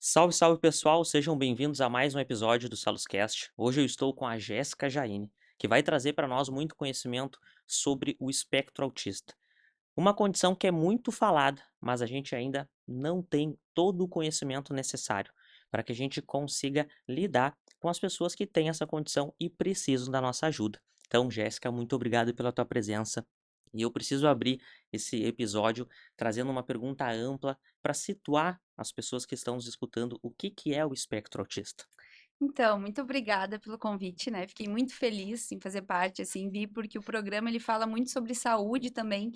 Salve, salve pessoal, sejam bem-vindos a mais um episódio do SalosCast. Hoje eu estou com a Jéssica Jaine, que vai trazer para nós muito conhecimento sobre o espectro autista. Uma condição que é muito falada, mas a gente ainda não tem todo o conhecimento necessário para que a gente consiga lidar com as pessoas que têm essa condição e precisam da nossa ajuda. Então, Jéssica, muito obrigado pela tua presença. E eu preciso abrir esse episódio trazendo uma pergunta ampla para situar as pessoas que estão nos escutando o que é o espectro autista. Então, muito obrigada pelo convite, né? Fiquei muito feliz em fazer parte, assim, vi porque o programa ele fala muito sobre saúde também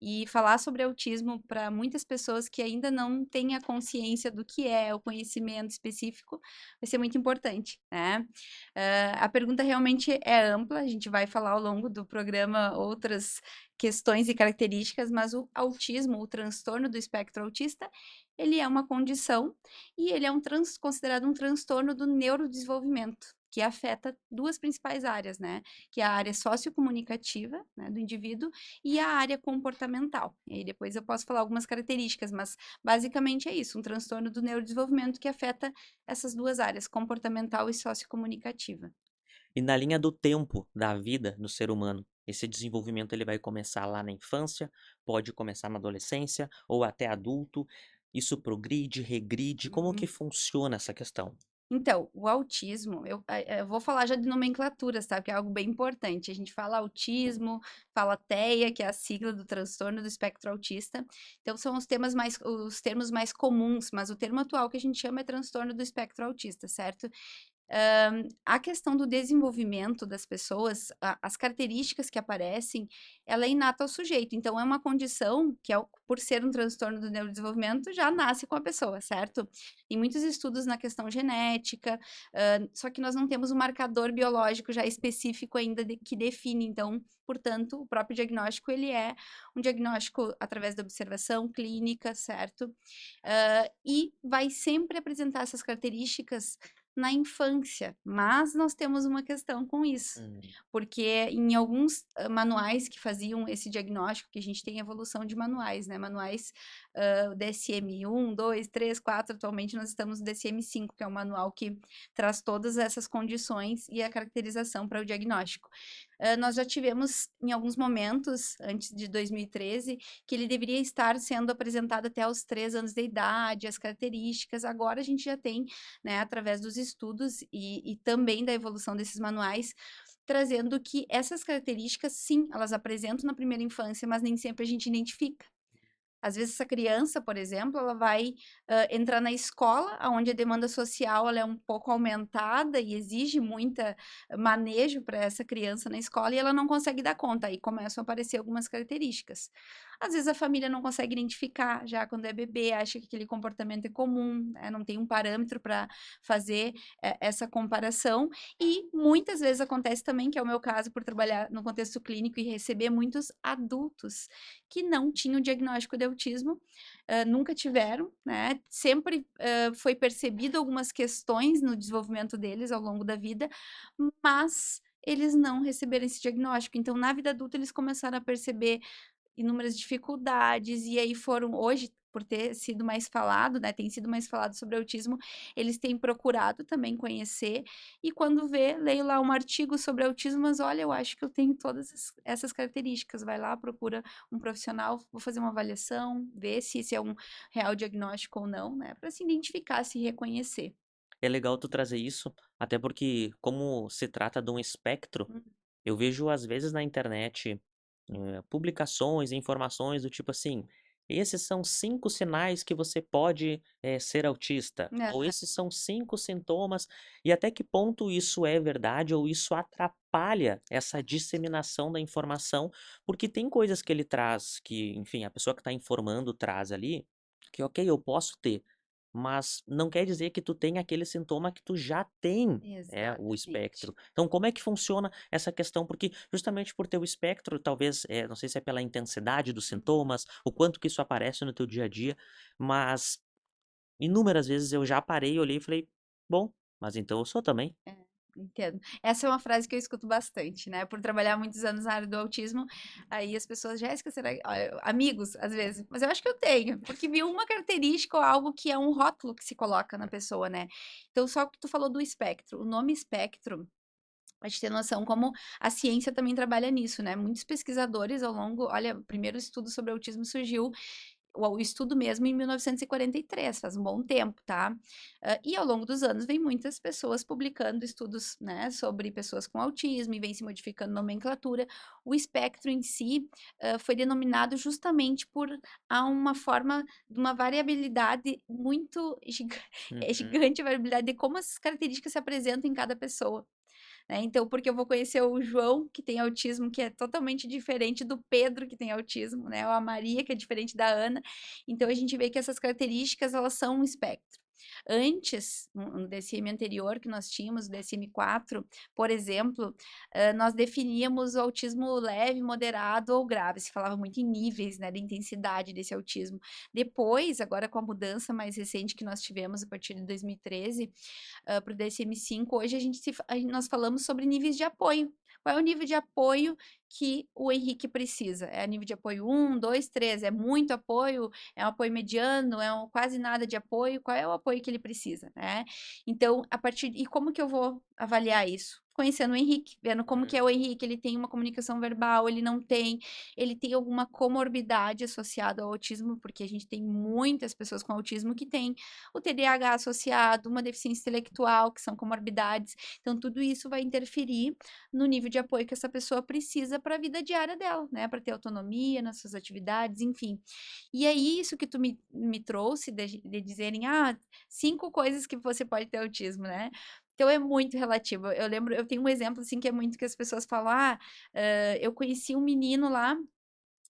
e falar sobre autismo para muitas pessoas que ainda não têm a consciência do que é o conhecimento específico vai ser muito importante, né? A pergunta realmente é ampla, a gente vai falar ao longo do programa outras questões e características, mas o autismo, o transtorno do espectro autista, ele é uma condição e ele é considerado um transtorno do neurodesenvolvimento, que afeta duas principais áreas, né? Que é a área sociocomunicativa, né, do indivíduo e a área comportamental. E aí depois eu posso falar algumas características, mas basicamente é isso, um transtorno do neurodesenvolvimento que afeta essas duas áreas, comportamental e sociocomunicativa. E na linha do tempo da vida do ser humano, esse desenvolvimento ele vai começar lá na infância, pode começar na adolescência ou até adulto. Isso progride, regride, como que Uhum. funciona essa questão? Então, o autismo, eu vou falar já de nomenclaturas, tá? Que é algo bem importante. A gente fala autismo, fala TEA, que é a sigla do transtorno do espectro autista. Então, são os termos mais comuns, mas o termo atual que a gente chama é transtorno do espectro autista, certo? A questão do desenvolvimento das pessoas, as características que aparecem, ela é inata ao sujeito. Então, é uma condição que, por ser um transtorno do neurodesenvolvimento, já nasce com a pessoa, certo? Tem muitos estudos na questão genética, só que nós não temos um marcador biológico já específico ainda que define. Então, portanto, o próprio diagnóstico, ele é um diagnóstico através da observação clínica, certo? E vai sempre apresentar essas características na infância, mas nós temos uma questão com isso, Hum. porque em alguns manuais que faziam esse diagnóstico, que a gente tem evolução de manuais, né? Manuais DSM-1, 2, 3, 4, atualmente nós estamos no DSM-5, que é o manual que traz todas essas condições e a caracterização para o diagnóstico. Nós já tivemos, em alguns momentos, antes de 2013, que ele deveria estar sendo apresentado até os 3 anos de idade, as características. Agora a gente já tem, né, através dos estudos e também da evolução desses manuais, trazendo que essas características, sim, elas apresentam na primeira infância, mas nem sempre a gente identifica. Às vezes essa criança, por exemplo, ela vai, entrar na escola, aonde a demanda social ela é um pouco aumentada e exige muita manejo para essa criança na escola e ela não consegue dar conta, aí começam a aparecer algumas características. Às vezes a família não consegue identificar já quando é bebê, acha que aquele comportamento é comum, não tem um parâmetro para fazer, essa comparação, e muitas vezes acontece também, que é o meu caso por trabalhar no contexto clínico e receber muitos adultos que não tinham diagnóstico de autismo, nunca tiveram, né? Sempre foi percebido algumas questões no desenvolvimento deles ao longo da vida, mas eles não receberam esse diagnóstico. Então, na vida adulta, eles começaram a perceber inúmeras dificuldades, e aí foram, hoje, por ter sido mais falado, né, tem sido mais falado sobre autismo, eles têm procurado também conhecer, e quando vê, leio lá um artigo sobre autismo, mas olha, eu acho que eu tenho todas essas características, vai lá, procura um profissional, vou fazer uma avaliação, ver se esse é um real diagnóstico ou não, né, para se identificar, se reconhecer. É legal tu trazer isso, até porque como se trata de um espectro, Hum, eu vejo às vezes na internet, publicações, informações do tipo assim: "Esses são 5 sinais que você pode, ser autista", ou aham, "Esses são 5 sintomas", e até que ponto isso é verdade ou isso atrapalha essa disseminação da informação, porque tem coisas que ele traz que, enfim, a pessoa que está informando traz ali, que ok, eu posso ter, mas não quer dizer que tu tenha aquele sintoma que tu já tem, o exatamente. espectro. Então como é que funciona essa questão? Porque justamente por ter o espectro, talvez, não sei se é pela intensidade dos sintomas, o quanto que isso aparece no teu dia a dia, mas inúmeras vezes eu já parei, olhei e falei: "Bom, mas então eu sou também". Entendo. Essa é uma frase que eu escuto bastante, né? Por trabalhar muitos anos na área do autismo, aí as pessoas, Jéssica, será que... Amigos, às vezes, mas eu acho que eu tenho, porque viu uma característica ou algo que é um rótulo que se coloca na pessoa, né? Então, só que tu falou do espectro. O nome espectro, a gente ter noção como a ciência também trabalha nisso, né? Muitos pesquisadores ao longo, olha, o primeiro estudo sobre autismo surgiu o estudo mesmo em 1943, faz um bom tempo, tá? E ao longo dos anos vem muitas pessoas publicando estudos, né, sobre pessoas com autismo e vem se modificando nomenclatura. O espectro em si foi denominado justamente por há uma forma, uma variabilidade muito Uhum, gigante, a variabilidade de como as características se apresentam em cada pessoa. Né? Então, porque eu vou conhecer o João, que tem autismo, que é totalmente diferente do Pedro, que tem autismo, né? Ou a Maria, que é diferente da Ana. Então, a gente vê que essas características, elas são um espectro. Antes, no DSM anterior que nós tínhamos, o DSM-4, por exemplo, nós definíamos o autismo leve, moderado ou grave. Se falava muito em níveis, né, de intensidade desse autismo. Depois, agora com a mudança mais recente que nós tivemos a partir de 2013, para o DSM-5, hoje nós falamos sobre níveis de apoio. Qual é o nível de apoio que o Henrique precisa? É nível de apoio 1, 2, 3? É muito apoio? É um apoio mediano? É quase nada de apoio? Qual é o apoio que ele precisa, né? Então, e como que eu vou avaliar isso? Conhecendo o Henrique, vendo como que é o Henrique, ele tem uma comunicação verbal, ele não tem, ele tem alguma comorbidade associada ao autismo, porque a gente tem muitas pessoas com autismo que têm o TDAH associado, uma deficiência intelectual, que são comorbidades. Então, tudo isso vai interferir no nível de apoio que essa pessoa precisa para a vida diária dela, né? Para ter autonomia nas suas atividades, enfim. E é isso que tu me trouxe de dizerem, 5 coisas que você pode ter autismo, né? Então é muito relativo. Eu lembro, eu tenho um exemplo assim que é muito que as pessoas falam: eu conheci um menino lá,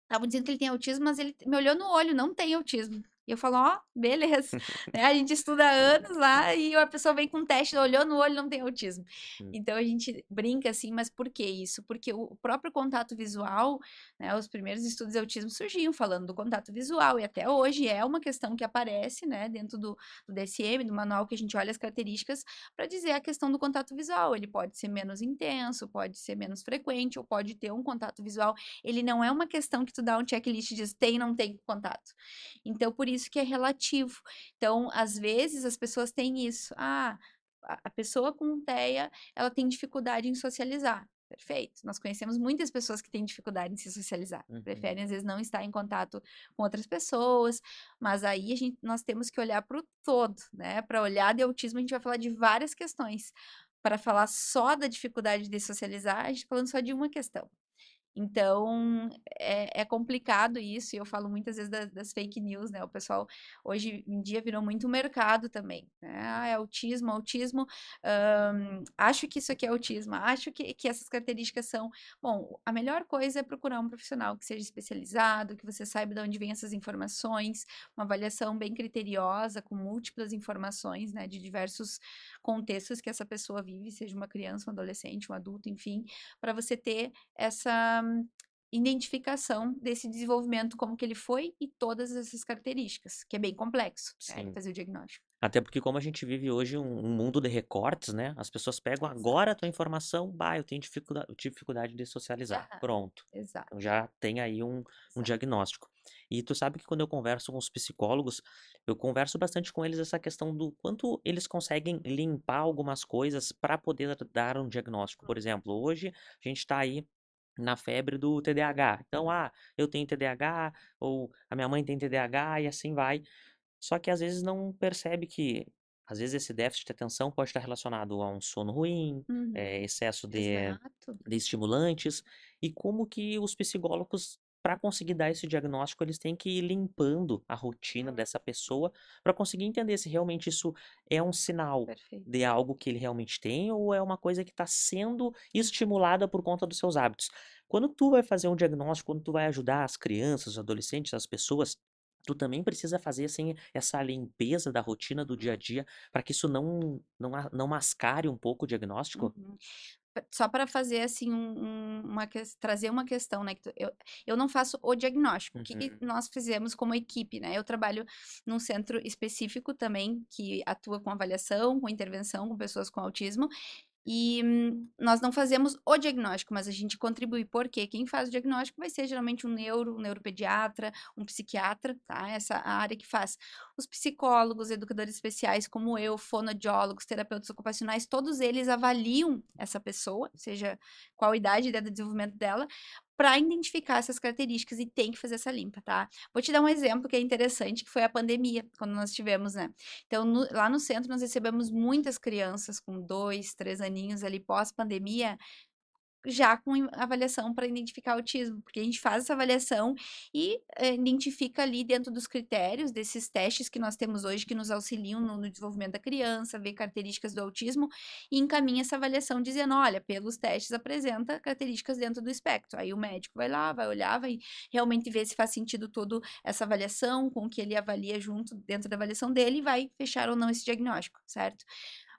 estavam dizendo que ele tem autismo, mas ele me olhou no olho, não tem autismo. E eu falo, beleza. Né? A gente estuda há anos lá e a pessoa vem com um teste, olhou no olho, não tem autismo. uhum. Então a gente brinca assim, mas por que isso? Porque o próprio contato visual, né, os primeiros estudos de autismo surgiam falando do contato visual e até hoje é uma questão que aparece, né, dentro do DSM, do manual que a gente olha as características para dizer a questão do contato visual. Ele pode ser menos intenso, pode ser menos frequente ou pode ter um contato visual. Ele não é uma questão que tu dá um checklist e diz tem, não tem contato. Então, por isso que é relativo. Então, às vezes, as pessoas têm isso. A pessoa com TEA, ela tem dificuldade em socializar. Perfeito. Nós conhecemos muitas pessoas que têm dificuldade em se socializar. Uhum. Preferem, às vezes, não estar em contato com outras pessoas. Mas aí nós temos que olhar para o todo, né? Para olhar de autismo, a gente vai falar de várias questões. Para falar só da dificuldade de socializar, a gente está falando só de uma questão. Então, é complicado isso, e eu falo muitas vezes das fake news, né? O pessoal hoje em dia virou muito mercado também, né? É autismo, autismo, acho que isso aqui é autismo, acho que essas características são. Bom, a melhor coisa é procurar um profissional que seja especializado, que você saiba de onde vêm essas informações, uma avaliação bem criteriosa, com múltiplas informações, né, de diversos contextos que essa pessoa vive, seja uma criança, um adolescente, um adulto, enfim, para você ter essa identificação desse desenvolvimento, como que ele foi e todas essas características, que é bem complexo, né, de Sim. fazer o diagnóstico. Até porque como a gente vive hoje um mundo de recortes, né? As pessoas pegam agora a tua informação, eu tenho dificuldade de socializar. Aham, Pronto. Então exato, já tem aí um exato. diagnóstico. E tu sabe que quando eu converso com os psicólogos, eu converso bastante com eles essa questão do quanto eles conseguem limpar algumas coisas para poder dar um diagnóstico. Por exemplo, hoje a gente está aí na febre do TDAH. Então, eu tenho TDAH, ou a minha mãe tem TDAH, e assim vai. Só que às vezes não percebe que, às vezes esse déficit de atenção pode estar relacionado a um sono ruim, Uhum, excesso exato. de estimulantes, e como que os psicólogos, para conseguir dar esse diagnóstico, eles têm que ir limpando a rotina dessa pessoa para conseguir entender se realmente isso é um sinal Perfeito. de algo que ele realmente tem ou é uma coisa que está sendo estimulada por conta dos seus hábitos. Quando tu vai fazer um diagnóstico, quando tu vai ajudar as crianças, os adolescentes, as pessoas, tu também precisa fazer, assim, essa limpeza da rotina do dia a dia, para que isso não mascare um pouco o diagnóstico? Uhum. Só para fazer assim trazer uma questão, né? Eu não faço o diagnóstico. O que, que Uhum, nós fizemos como equipe, né? Eu trabalho num centro específico também que atua com avaliação, com intervenção com pessoas com autismo. E nós não fazemos o diagnóstico, mas a gente contribui, porque quem faz o diagnóstico vai ser geralmente um neuropediatra, um psiquiatra, tá? Essa é a área que faz. Os psicólogos, educadores especiais, como eu, fonoaudiólogos, terapeutas ocupacionais, todos eles avaliam essa pessoa, seja qual a idade do desenvolvimento dela, para identificar essas características e tem que fazer essa limpa, tá? Vou te dar um exemplo que é interessante, que foi a pandemia, quando nós tivemos, né? Então, lá no centro, nós recebemos muitas crianças com 2, 3 aninhos ali pós-pandemia, já com avaliação para identificar autismo, porque a gente faz essa avaliação e identifica ali dentro dos critérios desses testes que nós temos hoje que nos auxiliam no desenvolvimento da criança, ver características do autismo e encaminha essa avaliação dizendo, olha, pelos testes apresenta características dentro do espectro. Aí o médico vai lá, vai olhar, vai realmente ver se faz sentido toda essa avaliação com o que ele avalia junto dentro da avaliação dele e vai fechar ou não esse diagnóstico, certo?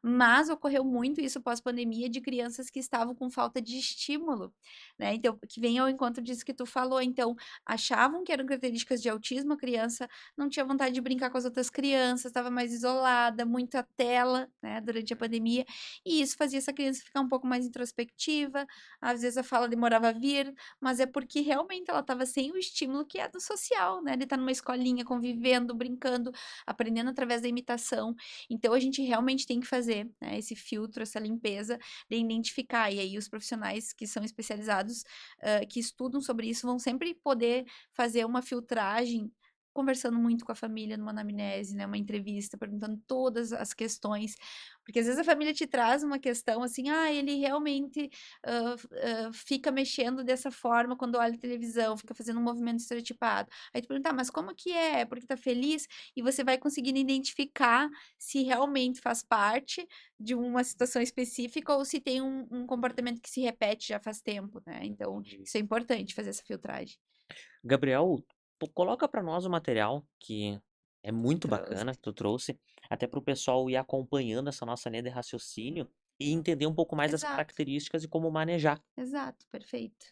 Mas ocorreu muito isso pós-pandemia de crianças que estavam com falta de estímulo, né? Então, que vem ao encontro disso que tu falou. Então, achavam que eram características de autismo, a criança não tinha vontade de brincar com as outras crianças, estava mais isolada, muita tela, né, durante a pandemia, e isso fazia essa criança ficar um pouco mais introspectiva, às vezes a fala demorava a vir, mas é porque realmente ela estava sem o estímulo que é do social, né, de estar numa escolinha, convivendo, brincando, aprendendo através da imitação. Então, a gente realmente tem que fazer, né, esse filtro, essa limpeza de identificar. E aí, os profissionais que são especializados, que estudam sobre isso, vão sempre poder fazer uma filtragem. Conversando muito com a família numa anamnese, né? Uma entrevista, perguntando todas as questões. Porque às vezes a família te traz uma questão assim, ele realmente fica mexendo dessa forma quando olha televisão, fica fazendo um movimento estereotipado. Aí tu pergunta, mas como que é? Porque tá feliz? E você vai conseguindo identificar se realmente faz parte de uma situação específica ou se tem um comportamento que se repete já faz tempo, né? Então, Entendi. isso é importante fazer essa filtragem. Gabriel, tu coloca para nós o material que é muito bacana Trouxe. que tu trouxe, até para o pessoal ir acompanhando essa nossa linha de raciocínio e entender um pouco mais das Exato, características e como manejar. exato, perfeito.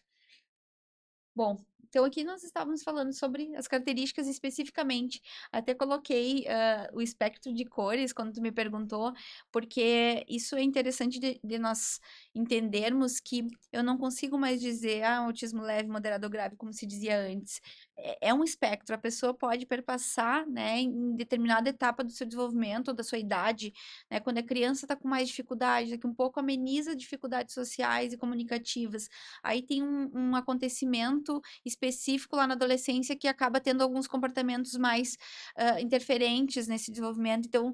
Bom, então aqui nós estávamos falando sobre as características especificamente. Até coloquei o espectro de cores quando tu me perguntou, porque isso é interessante de nós entendermos que eu não consigo mais dizer autismo leve, moderado ou grave, como se dizia antes. É um espectro, a pessoa pode perpassar, né, em determinada etapa do seu desenvolvimento ou da sua idade, né, quando a criança está com mais dificuldade, daqui um pouco ameniza dificuldades sociais e comunicativas. Aí tem um acontecimento específico lá na adolescência que acaba tendo alguns comportamentos mais interferentes nesse desenvolvimento, então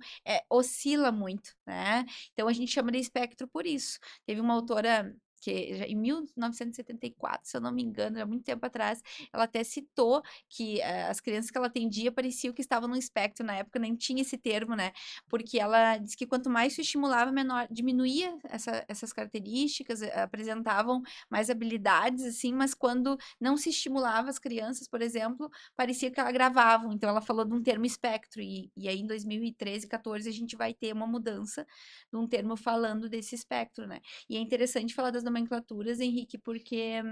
oscila muito, né? Então a gente chama de espectro por isso. Teve uma autora que em 1974, se eu não me engano, há muito tempo atrás, ela até citou que as crianças que ela atendia pareciam que estavam no espectro na época, nem tinha esse termo, né? Porque ela disse que quanto mais se estimulava, menor diminuía essas características, apresentavam mais habilidades, assim, mas quando não se estimulava as crianças, por exemplo, parecia que agravavam. Então, ela falou de um termo espectro, e aí em 2013, 14, a gente vai ter uma mudança de um termo falando desse espectro, né? E é interessante falar das nomenclaturas, Henrique, porque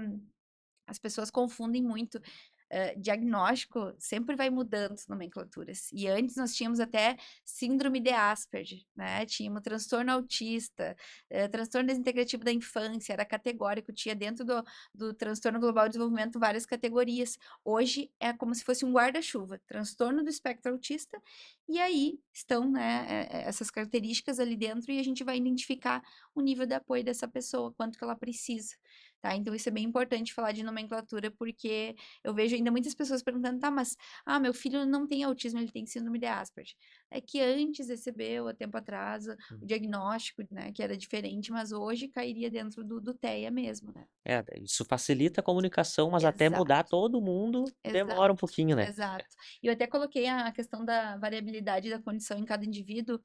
as pessoas confundem muito. Diagnóstico sempre vai mudando as nomenclaturas. E antes nós tínhamos até síndrome de Asperger, né? Tínhamos transtorno autista, transtorno desintegrativo da infância, era categórico, tinha dentro do transtorno global de desenvolvimento várias categorias. Hoje é como se fosse um guarda-chuva, transtorno do espectro autista, e aí estão, né, essas características ali dentro e a gente vai identificar o nível de apoio dessa pessoa, quanto que ela precisa. Tá? Então, isso é bem importante falar de nomenclatura, porque eu vejo ainda muitas pessoas perguntando, tá, mas meu filho não tem autismo, ele tem síndrome de Asperger. É que antes recebeu, há tempo atrás, o diagnóstico, né, que era diferente, mas hoje cairia dentro do TEA mesmo, né? É, isso facilita a comunicação, mas até mudar Exato. todo mundo Exato, demora um pouquinho, né? exato. E eu até coloquei a questão da variabilidade da condição em cada indivíduo,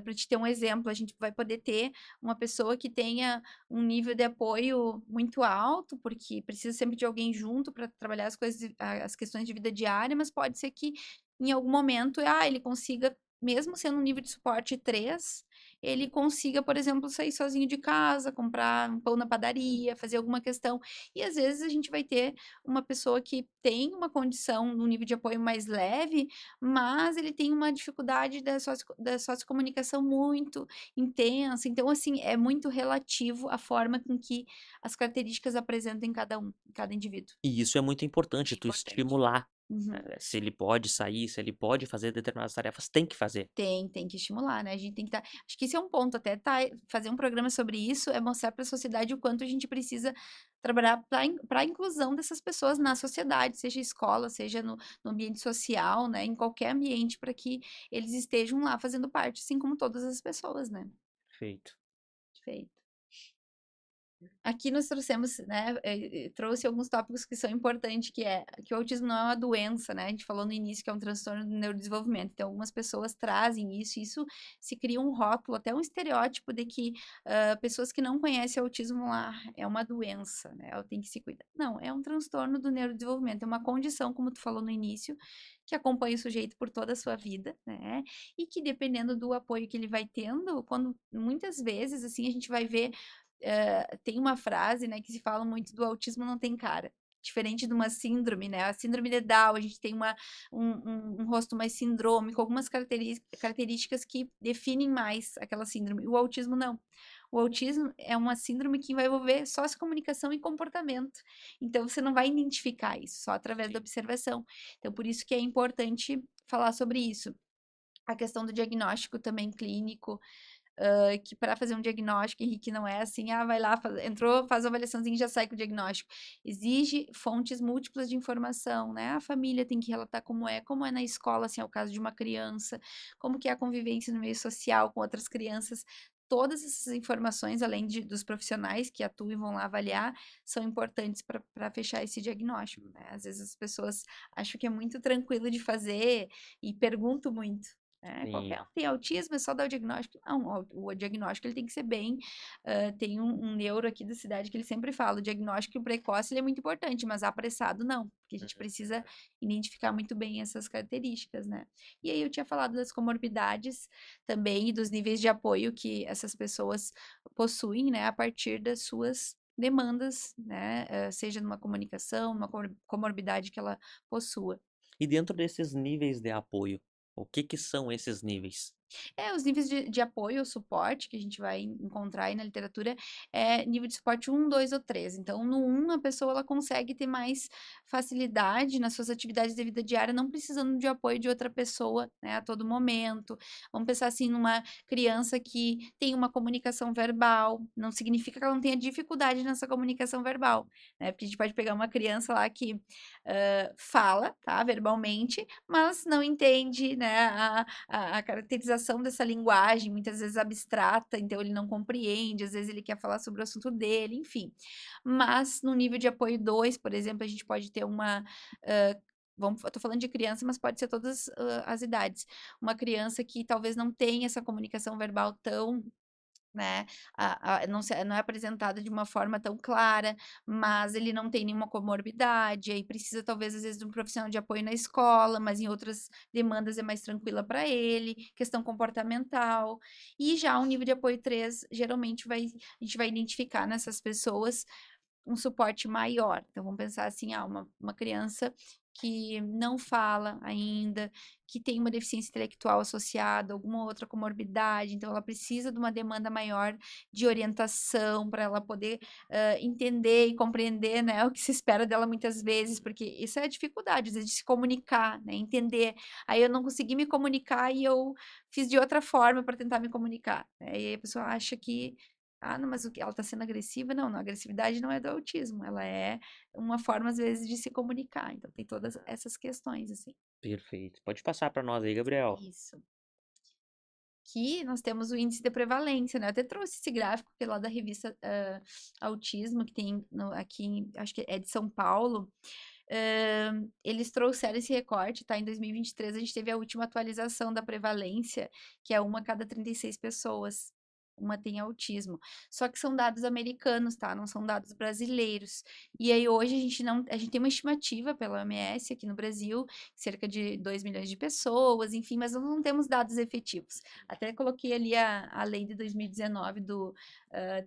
para te ter um exemplo, a gente vai poder ter uma pessoa que tenha um nível de apoio muito alto, porque precisa sempre de alguém junto para trabalhar as coisas, as questões de vida diária, mas pode ser que em algum momento, ele consiga mesmo sendo um nível de suporte 3, ele consiga, por exemplo, sair sozinho de casa, comprar um pão na padaria, fazer alguma questão. E às vezes a gente vai ter uma pessoa que tem uma condição num nível de apoio mais leve, mas ele tem uma dificuldade da sociocomunicação muito intensa. Então, assim, é muito relativo a forma com que as características apresentam em cada um, em cada indivíduo. E isso é muito importante, É tu importante. estimular. Uhum. Se ele pode sair, se ele pode fazer determinadas tarefas, tem que fazer. Tem que estimular, né? A gente tem que estar. Acho que esse é um ponto, até tá, fazer um programa sobre isso é mostrar para a sociedade o quanto a gente precisa trabalhar para a inclusão dessas pessoas na sociedade, seja escola, seja no ambiente social, né? Em qualquer ambiente, para que eles estejam lá fazendo parte, assim como todas as pessoas, né? Perfeito. Perfeito. Aqui nós trouxemos, né, trouxe alguns tópicos que são importantes, que é que o autismo não é uma doença, né? A gente falou no início que é um transtorno do neurodesenvolvimento. Então, algumas pessoas trazem isso, e isso se cria um rótulo, até um estereótipo de que pessoas que não conhecem o autismo lá é uma doença, né? Ela tem que se cuidar. Não, é um transtorno do neurodesenvolvimento, é uma condição, como tu falou no início, que acompanha o sujeito por toda a sua vida, né? E que dependendo do apoio que ele vai tendo, quando muitas vezes assim a gente vai ver tem uma frase, né, que se fala muito do autismo não tem cara. Diferente de uma síndrome, né? A síndrome de Down, a gente tem um rosto mais sindrômico, algumas características que definem mais aquela síndrome. O autismo não. O autismo é uma síndrome que vai envolver sociocomunicação e comportamento. Então, você não vai identificar isso só através da Sim. observação. Então, por isso que é importante falar sobre isso. A questão do diagnóstico também clínico, que para fazer um diagnóstico, Henrique, não é assim, vai lá, entrou, faz a avaliaçãozinha e já sai com o diagnóstico. Exige fontes múltiplas de informação, né? A família tem que relatar como é na escola, assim, é o caso de uma criança, como que é a convivência no meio social com outras crianças. Todas essas informações, além dos profissionais que atuam e vão lá avaliar, são importantes para fechar esse diagnóstico, né? Às vezes as pessoas acham que é muito tranquilo de fazer e perguntam muito. Sim. Qualquer um tem autismo, é só dar o diagnóstico. Não, o diagnóstico ele tem que ser bem. Tem um neuro aqui da cidade que ele sempre fala: o diagnóstico precoce ele é muito importante, mas apressado não, porque a gente Uhum. precisa identificar muito bem essas características, né? E aí eu tinha falado das comorbidades também e dos níveis de apoio que essas pessoas possuem, né, a partir das suas demandas, né, seja numa comunicação, uma comorbidade que ela possua. E dentro desses níveis de apoio, o que que são esses níveis? Os níveis de apoio, suporte que a gente vai encontrar aí na literatura é nível de suporte 1, 2 ou 3. Então, no 1, a pessoa ela consegue ter mais facilidade nas suas atividades de vida diária, não precisando de apoio de outra pessoa, né, a todo momento. Vamos pensar assim numa criança que tem uma comunicação verbal, não significa que ela não tenha dificuldade nessa comunicação verbal, né? Porque a gente pode pegar uma criança lá que fala, tá, verbalmente, mas não entende, né, a caracterização dessa linguagem, muitas vezes abstrata, então ele não compreende, às vezes ele quer falar sobre o assunto dele, enfim. Mas no nível de apoio 2, por exemplo, a gente pode ter eu tô falando de criança, mas pode ser todas as idades. Uma criança que talvez não tenha essa comunicação verbal tão, né, não é apresentada de uma forma tão clara, mas ele não tem nenhuma comorbidade, aí precisa talvez às vezes de um profissional de apoio na escola, mas em outras demandas é mais tranquila para ele, questão comportamental. E já o nível de apoio 3 geralmente a gente vai identificar nessas pessoas um suporte maior. Então, vamos pensar assim, uma criança que não fala ainda, que tem uma deficiência intelectual associada, alguma outra comorbidade, então ela precisa de uma demanda maior de orientação para ela poder entender e compreender, né, o que se espera dela muitas vezes, porque isso é a dificuldade, às vezes, de se comunicar, né, entender. Aí eu não consegui me comunicar e eu fiz de outra forma para tentar me comunicar, né, e aí a pessoa acha que não, mas o que ela está sendo agressiva? Não, a agressividade não é do autismo, ela é uma forma, às vezes, de se comunicar. Então, tem todas essas questões, assim. Perfeito. Pode passar para nós aí, Gabriel. Isso. Aqui nós temos o índice de prevalência, né? Eu até trouxe esse gráfico que é lá da revista Autismo, que tem aqui, acho que é de São Paulo. Eles trouxeram esse recorte, tá? Em 2023 a gente teve a última atualização da prevalência, que é uma a cada 36 pessoas. uma tem autismo. Só que são dados americanos, tá? Não são dados brasileiros. E aí hoje a gente tem uma estimativa pela OMS aqui no Brasil, cerca de 2 milhões de pessoas, enfim, mas nós não temos dados efetivos. Até coloquei ali a lei de 2019 do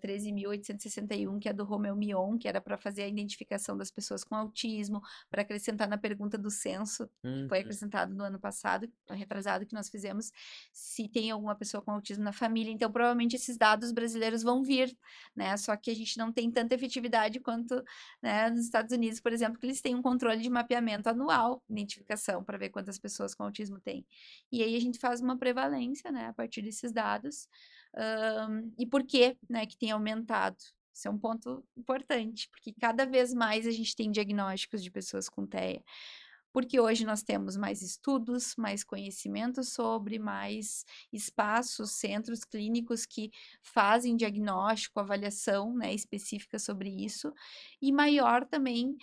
13.861, que é do Romeu Mion, que era para fazer a identificação das pessoas com autismo, para acrescentar na pergunta do censo, que Uhum. foi acrescentado no ano passado, retrasado, que nós fizemos, se tem alguma pessoa com autismo na família. Então, provavelmente esses dados brasileiros vão vir, né? Só que a gente não tem tanta efetividade quanto, né, nos Estados Unidos, por exemplo, que eles têm um controle de mapeamento anual, identificação, para ver quantas pessoas com autismo tem. E aí a gente faz uma prevalência, né, a partir desses dados. E por que, né, que tem aumentado? Isso é um ponto importante, porque cada vez mais a gente tem diagnósticos de pessoas com TEA. Porque hoje nós temos mais estudos, mais conhecimento sobre, mais espaços, centros clínicos que fazem diagnóstico, avaliação, né, específica sobre isso, e maior também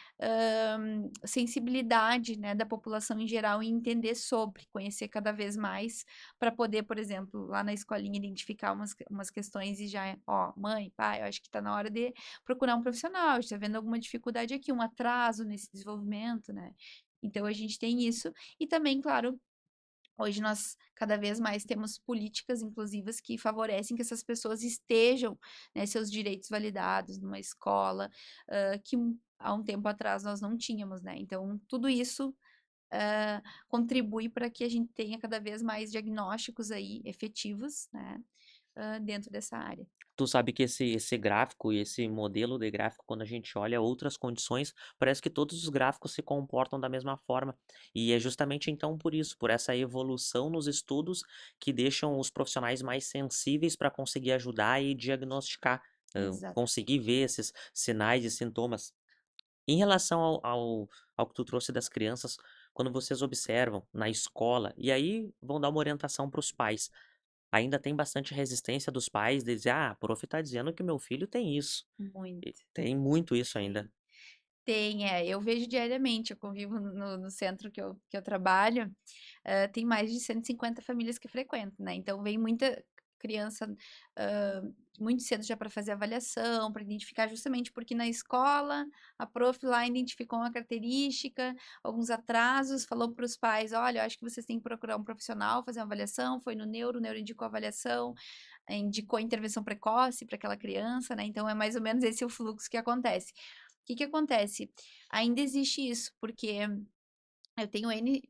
sensibilidade, né, da população em geral em entender sobre, conhecer cada vez mais, para poder, por exemplo, lá na escolinha identificar umas questões e já, ó, mãe, pai, eu acho que está na hora de procurar um profissional, está vendo alguma dificuldade aqui, um atraso nesse desenvolvimento, né? Então a gente tem isso e também, claro, hoje nós cada vez mais temos políticas inclusivas que favorecem que essas pessoas estejam, né, seus direitos validados numa escola, que há um tempo atrás nós não tínhamos, né? Então tudo isso contribui para que a gente tenha cada vez mais diagnósticos aí efetivos, né, dentro dessa área. Tu sabe que esse gráfico e esse modelo de gráfico, quando a gente olha outras condições, parece que todos os gráficos se comportam da mesma forma. E é justamente então por isso, por essa evolução nos estudos que deixam os profissionais mais sensíveis para conseguir ajudar e diagnosticar, Exato. conseguir ver esses sinais e sintomas. Em relação ao que tu trouxe das crianças, quando vocês observam na escola, e aí vão dar uma orientação para os pais. Ainda tem bastante resistência dos pais de dizer: "Ah, a prof tá dizendo que meu filho tem isso". E Muito. tem muito isso Tem. ainda. Tem, eu vejo diariamente, eu convivo no centro que eu trabalho, tem mais de 150 famílias que frequentam, né? Então vem muita criança muito cedo já para fazer avaliação, para identificar justamente porque na escola a prof lá identificou uma característica, alguns atrasos, falou para os pais, olha, eu acho que vocês têm que procurar um profissional, fazer uma avaliação, foi no neuro, o neuro indicou a avaliação, indicou intervenção precoce para aquela criança, né? Então é mais ou menos esse o fluxo que acontece. O que que acontece? Ainda existe isso, porque eu tenho N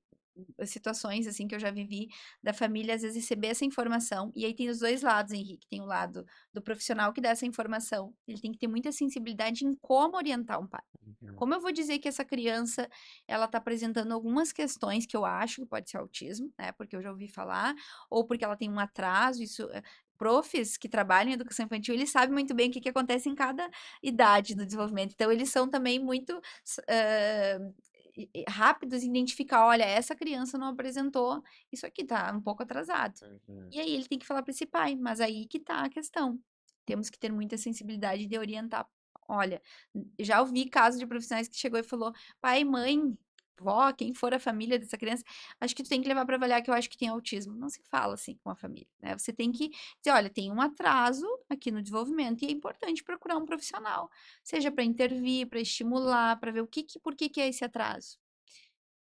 situações, assim, que eu já vivi, da família às vezes receber essa informação, e aí tem os dois lados, Henrique, tem o lado do profissional que dá essa informação, ele tem que ter muita sensibilidade em como orientar um pai. Uhum. Como eu vou dizer que essa criança, ela tá apresentando algumas questões que eu acho que pode ser autismo, né, porque eu já ouvi falar, ou porque ela tem um atraso, isso, profs que trabalham em educação infantil, eles sabem muito bem o que que acontece em cada idade do desenvolvimento, então eles são também muito rápidos em identificar, olha, essa criança não apresentou, isso aqui tá um pouco atrasado. Uhum. E aí ele tem que falar para esse pai, mas aí que tá a questão. Temos que ter muita sensibilidade de orientar. Olha, já ouvi casos de profissionais que chegou e falou: pai, mãe, vó, quem for a família dessa criança, acho que tu tem que levar para avaliar que eu acho que tem autismo. Não se fala assim com a família, né? Você tem que dizer, olha, tem um atraso aqui no desenvolvimento e é importante procurar um profissional, seja para intervir, para estimular, para ver por que que é esse atraso.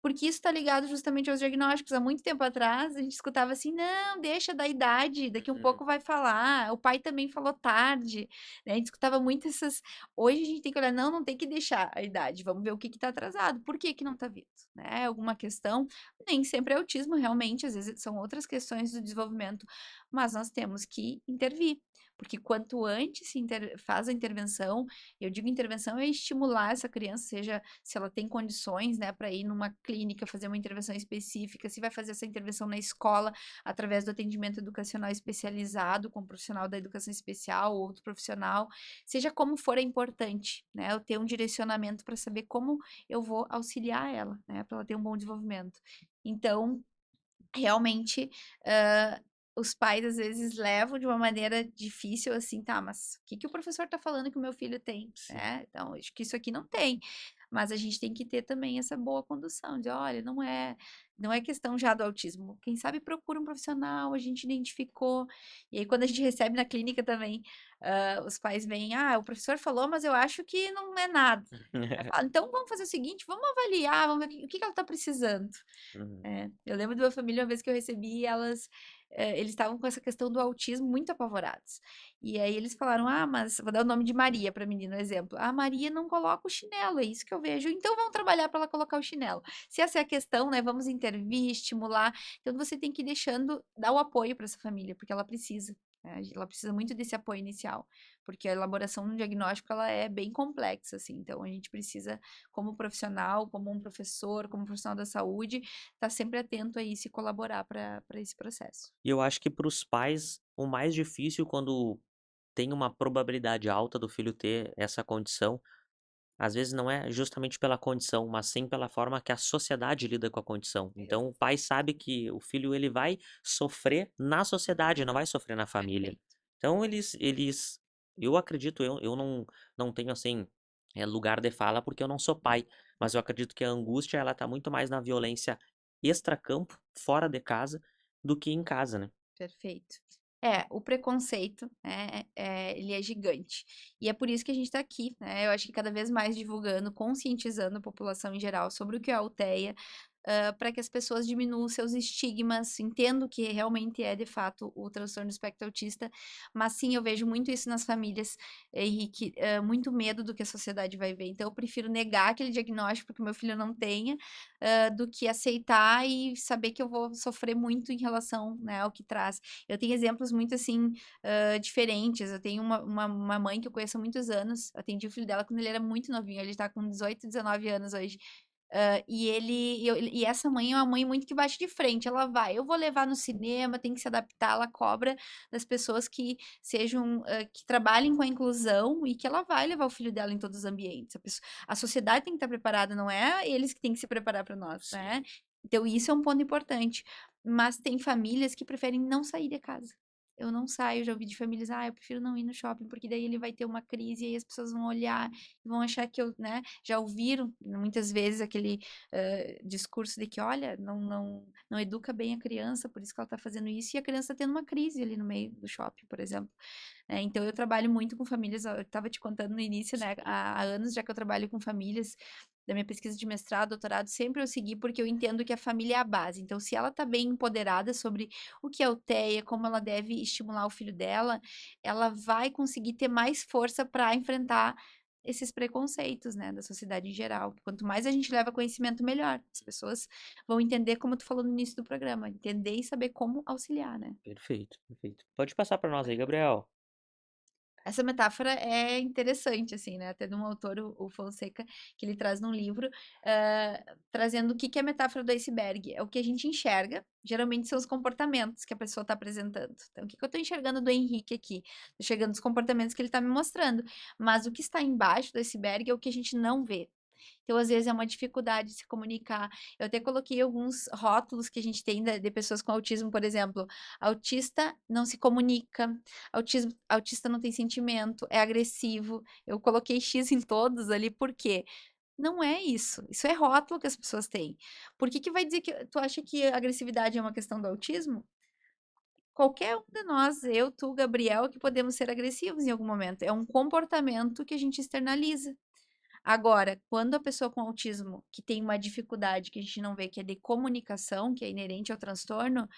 Porque isso está ligado justamente aos diagnósticos. Há muito tempo atrás, a gente escutava assim: não, deixa da idade, daqui um Uhum. pouco vai falar. O pai também falou tarde, né? A gente escutava muito essas. Hoje a gente tem que olhar: não, não tem que deixar a idade, vamos ver o que está atrasado, por que que não está vindo, né? Alguma questão, nem sempre é autismo, realmente, às vezes são outras questões do desenvolvimento, mas nós temos que intervir. Porque quanto antes faz a intervenção, eu digo intervenção é estimular essa criança, seja se ela tem condições, né, para ir numa clínica fazer uma intervenção específica, se vai fazer essa intervenção na escola através do atendimento educacional especializado com um profissional da educação especial ou outro profissional, seja como for é importante, né, eu ter um direcionamento para saber como eu vou auxiliar ela, né, para ela ter um bom desenvolvimento. Então, realmente, os pais às vezes levam de uma maneira difícil assim, tá, mas o que que o professor tá falando que o meu filho tem, Sim. né? Então, acho que isso aqui não tem. Mas a gente tem que ter também essa boa condução, de olha, não é questão já do autismo. Quem sabe procura um profissional, a gente identificou. E aí, quando a gente recebe na clínica também, os pais vêm, o professor falou, mas eu acho que não é nada. Aí fala, então vamos fazer o seguinte, vamos avaliar, vamos ver o que ela está precisando. Uhum. Eu lembro de uma família, uma vez que eu recebi, eles estavam com essa questão do autismo muito apavorados. E aí eles falaram, mas vou dar o nome de Maria para a menina, um exemplo. A Maria não coloca o chinelo, é isso que eu vejo. Então vamos trabalhar para ela colocar o chinelo. Se essa é a questão, né, vamos intervir, estimular. Então você tem que ir deixando, dar o apoio para essa família, porque ela precisa. Ela precisa muito desse apoio inicial, porque a elaboração do diagnóstico ela é bem complexa, assim. Então a gente precisa, como profissional, como um professor, como profissional da saúde, estar sempre atento a isso e colaborar para esse processo. E eu acho que para os pais, o mais difícil quando tem uma probabilidade alta do filho ter essa condição, às vezes não é justamente pela condição, mas sim pela forma que a sociedade lida com a condição. Então o pai sabe que o filho ele vai sofrer na sociedade, não vai sofrer na família. Perfeito. Então eu acredito, eu não tenho assim, lugar de fala porque eu não sou pai, mas eu acredito que a angústia ela tá muito mais na violência extracampo, fora de casa, do que em casa, né? Perfeito. O preconceito, né, ele é gigante. E é por isso que a gente está aqui, né? Eu acho que cada vez mais divulgando, conscientizando a população em geral sobre o que é a alteia, para que as pessoas diminuam seus estigmas, entendam que realmente é de fato o transtorno do espectro autista, mas sim, eu vejo muito isso nas famílias, Henrique, muito medo do que a sociedade vai ver. Então, eu prefiro negar aquele diagnóstico para que o meu filho não tenha, do que aceitar e saber que eu vou sofrer muito em relação, né, ao que traz. Eu tenho exemplos muito assim, diferentes. Eu tenho uma mãe que eu conheço há muitos anos, atendi o filho dela quando ele era muito novinho, ele tá com 18, 19 anos hoje. E essa mãe é uma mãe muito que bate de frente. Ela vai, eu vou levar no cinema, tem que se adaptar. Ela cobra das pessoas que sejam, que trabalhem com a inclusão e que ela vai levar o filho dela em todos os ambientes. A sociedade tem que estar preparada, não é eles que têm que se preparar para nós, Sim. né? Então, isso é um ponto importante. Mas tem famílias que preferem não sair de casa. Eu não saio, já ouvi de famílias, eu prefiro não ir no shopping, porque daí ele vai ter uma crise e aí as pessoas vão olhar e vão achar que eu, né? Já ouviram muitas vezes aquele discurso de que, olha, não educa bem a criança, por isso que ela está fazendo isso, e a criança está tendo uma crise ali no meio do shopping, por exemplo. Então, eu trabalho muito com famílias, eu estava te contando no início, né? Há anos já que eu trabalho com famílias, da minha pesquisa de mestrado, doutorado, sempre eu segui porque eu entendo que a família é a base. Então, se ela está bem empoderada sobre o que é o TEA, como ela deve estimular o filho dela, ela vai conseguir ter mais força para enfrentar esses preconceitos, né, da sociedade em geral. Quanto mais a gente leva conhecimento, melhor. As pessoas vão entender, como tu falou no início do programa, entender e saber como auxiliar, né? Perfeito, perfeito. Pode passar para nós aí, Gabriel. Essa metáfora é interessante, assim, né? Até de um autor, o Fonseca, que ele traz num livro, trazendo o que que é a metáfora do iceberg. É o que a gente enxerga, geralmente são os comportamentos que a pessoa está apresentando. Então, o que que eu estou enxergando do Henrique aqui? Estou enxergando os comportamentos que ele está me mostrando. Mas o que está embaixo do iceberg é o que a gente não vê. Então, às vezes, é uma dificuldade de se comunicar. Eu até coloquei alguns rótulos que a gente tem de pessoas com autismo, por exemplo. Autista não se comunica, autista não tem sentimento, é agressivo. Eu coloquei X em todos ali, por quê? Não é isso. Isso é rótulo que as pessoas têm. Por que que vai dizer que tu acha que a agressividade é uma questão do autismo? Qualquer um de nós, eu, tu, Gabriel, que podemos ser agressivos em algum momento. É um comportamento que a gente externaliza. Agora, quando a pessoa com autismo, que tem uma dificuldade que a gente não vê, que é de comunicação, que é inerente ao transtorno,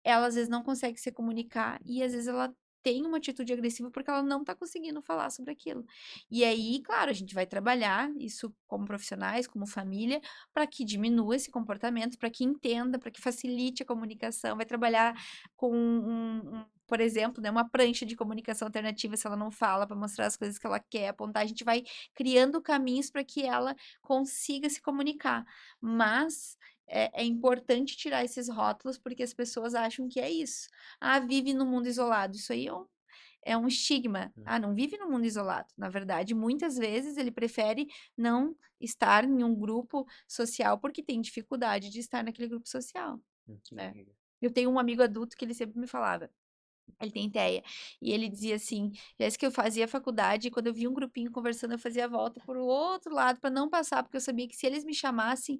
ela às vezes não consegue se comunicar e às vezes ela tem uma atitude agressiva porque ela não está conseguindo falar sobre aquilo. E aí, claro, a gente vai trabalhar isso como profissionais, como família, para que diminua esse comportamento, para que entenda, para que facilite a comunicação, vai trabalhar com por exemplo, né, uma prancha de comunicação alternativa se ela não fala, para mostrar as coisas que ela quer apontar. A gente vai criando caminhos para que ela consiga se comunicar. Mas é importante tirar esses rótulos porque as pessoas acham que é isso. Vive no mundo isolado. Isso aí é um estigma. Não vive no mundo isolado. Na verdade, muitas vezes ele prefere não estar em um grupo social porque tem dificuldade de estar naquele grupo social, Que né? legal. Eu tenho um amigo adulto que ele sempre me falava. Ele tem ideia. E ele dizia assim: Jéssica, eu fazia faculdade, e quando eu via um grupinho conversando, eu fazia a volta pro outro lado para não passar, porque eu sabia que se eles me chamassem,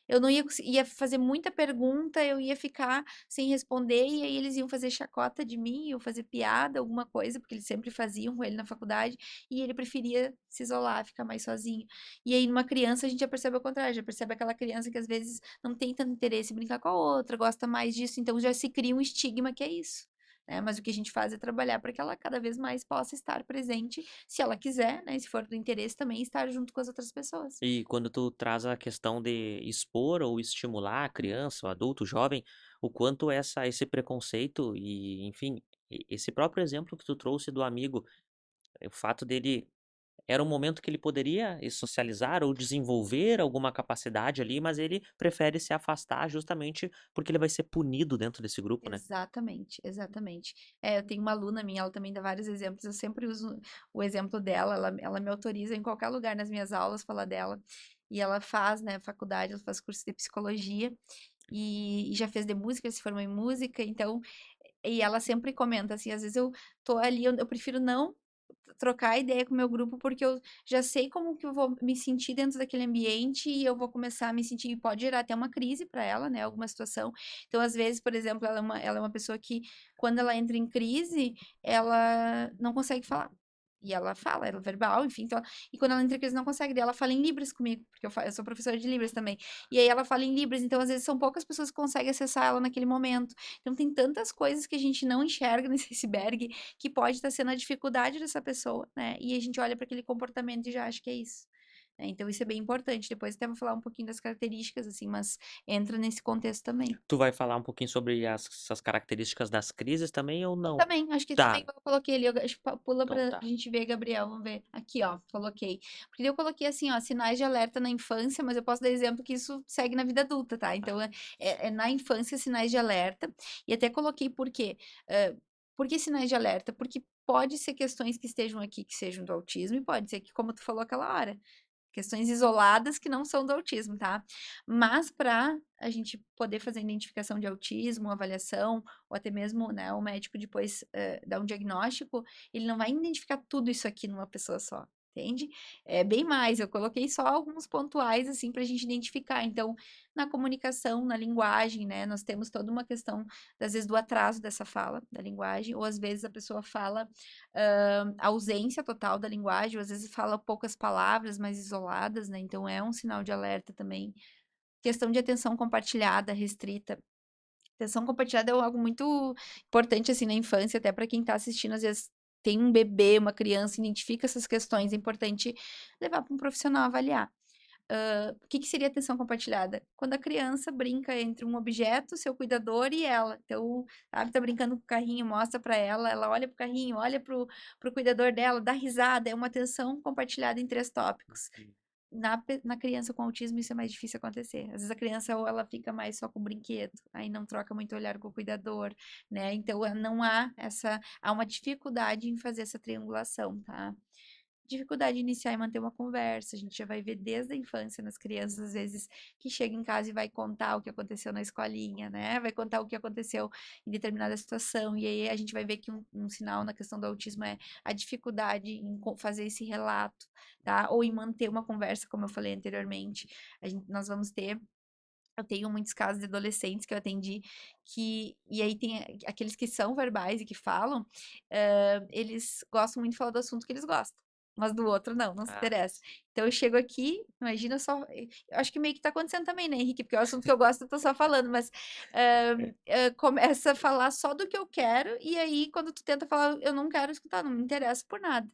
eu não ia, ia fazer muita pergunta, eu ia ficar sem responder, e aí eles iam fazer chacota de mim, iam fazer piada, alguma coisa, porque eles sempre faziam com ele na faculdade, e ele preferia se isolar, ficar mais sozinho. E aí, numa criança, a gente já percebe o contrário, já percebe aquela criança que às vezes não tem tanto interesse em brincar com a outra, gosta mais disso, então já se cria um estigma que é isso, né? Mas o que a gente faz é trabalhar para que ela cada vez mais possa estar presente, se ela quiser, né? Se for do interesse também, estar junto com as outras pessoas. E quando tu traz a questão de expor ou estimular a criança, o adulto, o jovem, o quanto esse preconceito e, enfim, esse próprio exemplo que tu trouxe do amigo, o fato dele era um momento que ele poderia socializar ou desenvolver alguma capacidade ali, mas ele prefere se afastar justamente porque ele vai ser punido dentro desse grupo, né? Exatamente, exatamente. É, eu tenho uma aluna minha, ela também dá vários exemplos, eu sempre uso o exemplo dela, ela me autoriza em qualquer lugar nas minhas aulas falar dela, e ela faz, né, faculdade, ela faz curso de psicologia, e já fez de música, se formou em música, então, e ela sempre comenta assim, às vezes eu tô ali, eu prefiro não trocar ideia com o meu grupo, porque eu já sei como que eu vou me sentir dentro daquele ambiente e eu vou começar a me sentir, e pode gerar até uma crise para ela, né, alguma situação. Então, às vezes, por exemplo, ela é uma pessoa que, quando ela entra em crise, ela não consegue falar. E ela fala, ela é verbal, enfim, então, e quando ela entra em crise não consegue, daí ela fala em Libras comigo, porque eu sou professora de Libras também. E aí ela fala em Libras, então às vezes são poucas pessoas que conseguem acessar ela naquele momento. Então tem tantas coisas que a gente não enxerga nesse iceberg que pode estar sendo a dificuldade dessa pessoa, né? E a gente olha para aquele comportamento e já acha que é isso, né? Então isso é bem importante. Depois até vou falar um pouquinho das características, assim, mas entra nesse contexto também. Tu vai falar um pouquinho sobre essas características das crises também ou Eu não? também, acho que também Tá, eu coloquei ali, acho que pula então pra tá. gente ver, Gabriel, vamos ver. Aqui, ó, coloquei. Porque eu coloquei assim, ó, sinais de alerta na infância, mas eu posso dar exemplo que isso segue na vida adulta, tá? Então, é na infância sinais de alerta. E até coloquei por quê? Por que sinais de alerta? Porque pode ser questões que estejam aqui que sejam do autismo, e pode ser que, como tu falou aquela hora, questões isoladas que não são do autismo, tá? Mas para a gente poder fazer a identificação de autismo, avaliação, ou até mesmo, né, o médico depois dar um diagnóstico, ele não vai identificar tudo isso aqui numa pessoa só. Entende? É bem mais. Eu coloquei só alguns pontuais assim para a gente identificar. Então, na comunicação, na linguagem, né? Nós temos toda uma questão, às vezes, do atraso dessa fala, da linguagem, ou às vezes a pessoa fala a ausência total da linguagem, ou às vezes fala poucas palavras, mais isoladas, né? Então é um sinal de alerta também. Questão de atenção compartilhada, restrita. Atenção compartilhada é algo muito importante assim na infância, até para quem está assistindo, às vezes tem um bebê, uma criança, identifica essas questões, é importante levar para um profissional avaliar. O que que seria atenção compartilhada? Quando a criança brinca entre um objeto, seu cuidador e ela. Então, sabe, tá brincando com o carrinho, mostra para ela, ela olha pro carrinho, olha pro cuidador dela, dá risada, é uma atenção compartilhada em três tópicos. Na criança com autismo isso é mais difícil acontecer. Às vezes a criança ou ela fica mais só com o brinquedo, aí não troca muito olhar com o cuidador, né? Então não há há uma dificuldade em fazer essa triangulação, tá? Dificuldade de iniciar e manter uma conversa. A gente já vai ver desde a infância nas crianças, às vezes, que chega em casa e vai contar o que aconteceu na escolinha, né? Vai contar o que aconteceu em determinada situação. E aí a gente vai ver que um sinal na questão do autismo é a dificuldade em fazer esse relato, tá? Ou em manter uma conversa, como eu falei anteriormente. Nós vamos ter. Eu tenho muitos casos de adolescentes que eu atendi e aí tem aqueles que são verbais e que falam, eles gostam muito de falar do assunto que eles gostam, mas do outro não se Ah, interessa. sim. Então eu chego aqui, imagina só, eu acho que meio que tá acontecendo também, né, Henrique? Porque é o assunto que eu gosto, eu tô só falando, mas começa a falar só do que eu quero, e aí quando tu tenta falar, eu não quero escutar, não me interessa por nada.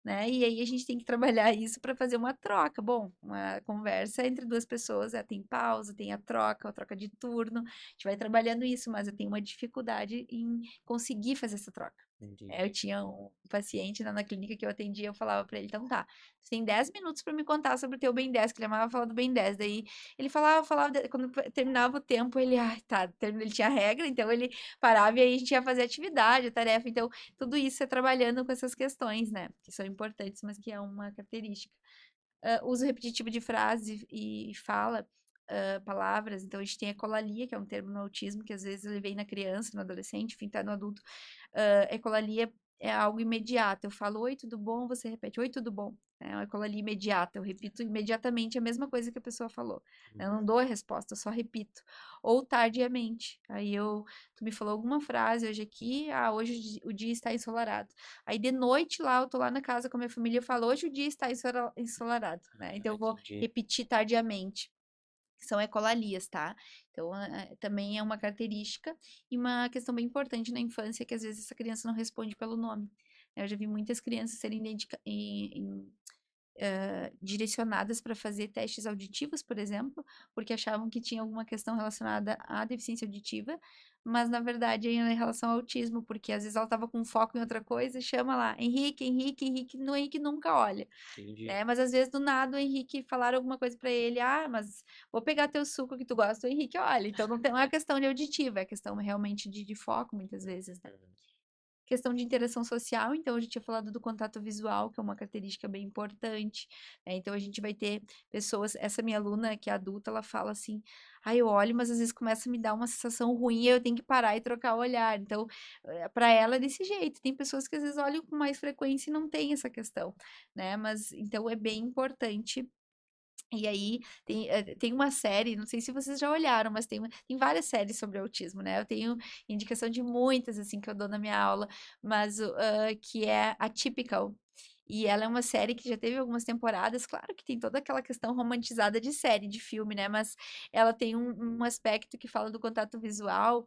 Né? E aí a gente tem que trabalhar isso para fazer uma troca. Bom, uma conversa entre duas pessoas, tem pausa, tem a troca de turno. A gente vai trabalhando isso, mas eu tenho uma dificuldade em conseguir fazer essa troca. Entendi. Eu tinha um paciente na clínica que eu atendia, eu falava para ele, então tá, você tem 10 minutos para me contar sobre o teu bem 10, que ele amava falar do bem 10. Daí ele falava, quando terminava o tempo, ele, ai, tá, ele tinha regra, então ele parava e aí a gente ia fazer atividade, tarefa, então tudo isso é trabalhando com essas questões, né, que são importantes, mas que é uma característica. Uso repetitivo de frase e fala, palavras. Então, a gente tem ecolalia, que é um termo no autismo, que às vezes ele vem na criança, no adolescente, enfim, tá no adulto. Ecolalia é algo imediato. Eu falo, oi, tudo bom? Você repete, oi, tudo bom? É uma ecolalia imediata. Eu repito imediatamente a mesma coisa que a pessoa falou. Eu não dou a resposta, eu só repito. Ou tardiamente. Tu me falou alguma frase hoje aqui, hoje o dia está ensolarado. Aí de noite lá, eu tô lá na casa com a minha família, eu falo, hoje o dia está ensolarado, né? Então eu vou Entendi. repetir tardiamente. São ecolalias, tá? Então, também é uma característica e uma questão bem importante na infância, que às vezes essa criança não responde pelo nome. Eu já vi muitas crianças serem direcionadas para fazer testes auditivos, por exemplo, porque achavam que tinha alguma questão relacionada à deficiência auditiva, mas na verdade é em relação ao autismo, porque às vezes ela estava com foco em outra coisa, chama lá, Henrique, Henrique, Henrique, no Henrique nunca olha, Entendi. né? Mas às vezes do nada o Henrique falaram alguma coisa para ele, mas vou pegar teu suco que tu gosta, o Henrique olha. Então não tem uma questão de auditiva, é questão realmente de foco muitas vezes, né? Uhum. Questão de interação social, então a gente tinha falado do contato visual, que é uma característica bem importante, né? Então a gente vai ter pessoas, essa minha aluna que é adulta, ela fala assim, eu olho, mas às vezes começa a me dar uma sensação ruim e eu tenho que parar e trocar o olhar. Então, para ela é desse jeito. Tem pessoas que às vezes olham com mais frequência e não tem essa questão, né? Mas então é bem importante. E aí tem uma série, não sei se vocês já olharam, mas tem várias séries sobre autismo, né? Eu tenho indicação de muitas, assim, que eu dou na minha aula, mas que é Atypical. E ela é uma série que já teve algumas temporadas, claro que tem toda aquela questão romantizada de série, de filme, né? Mas ela tem um aspecto que fala do contato visual,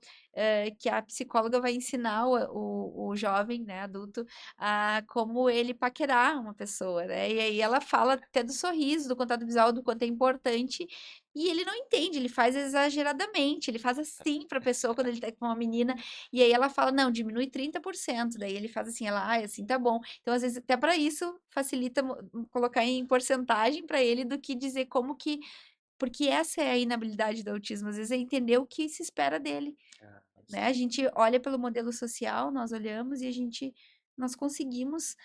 que a psicóloga vai ensinar o jovem, né, adulto, a como ele paquerar uma pessoa, né? E aí ela fala até do sorriso, do contato visual, do quanto é importante. E ele não entende, ele faz exageradamente, ele faz assim para a pessoa quando ele tá com uma menina, e aí ela fala, não, diminui 30%, daí ele faz assim, ela, assim tá bom. Então, às vezes, até para isso, facilita colocar em porcentagem para ele do que dizer como que. Porque essa é a inabilidade do autismo, às vezes é entender o que se espera dele, Ah, né? A gente olha pelo modelo social, nós olhamos e nós conseguimos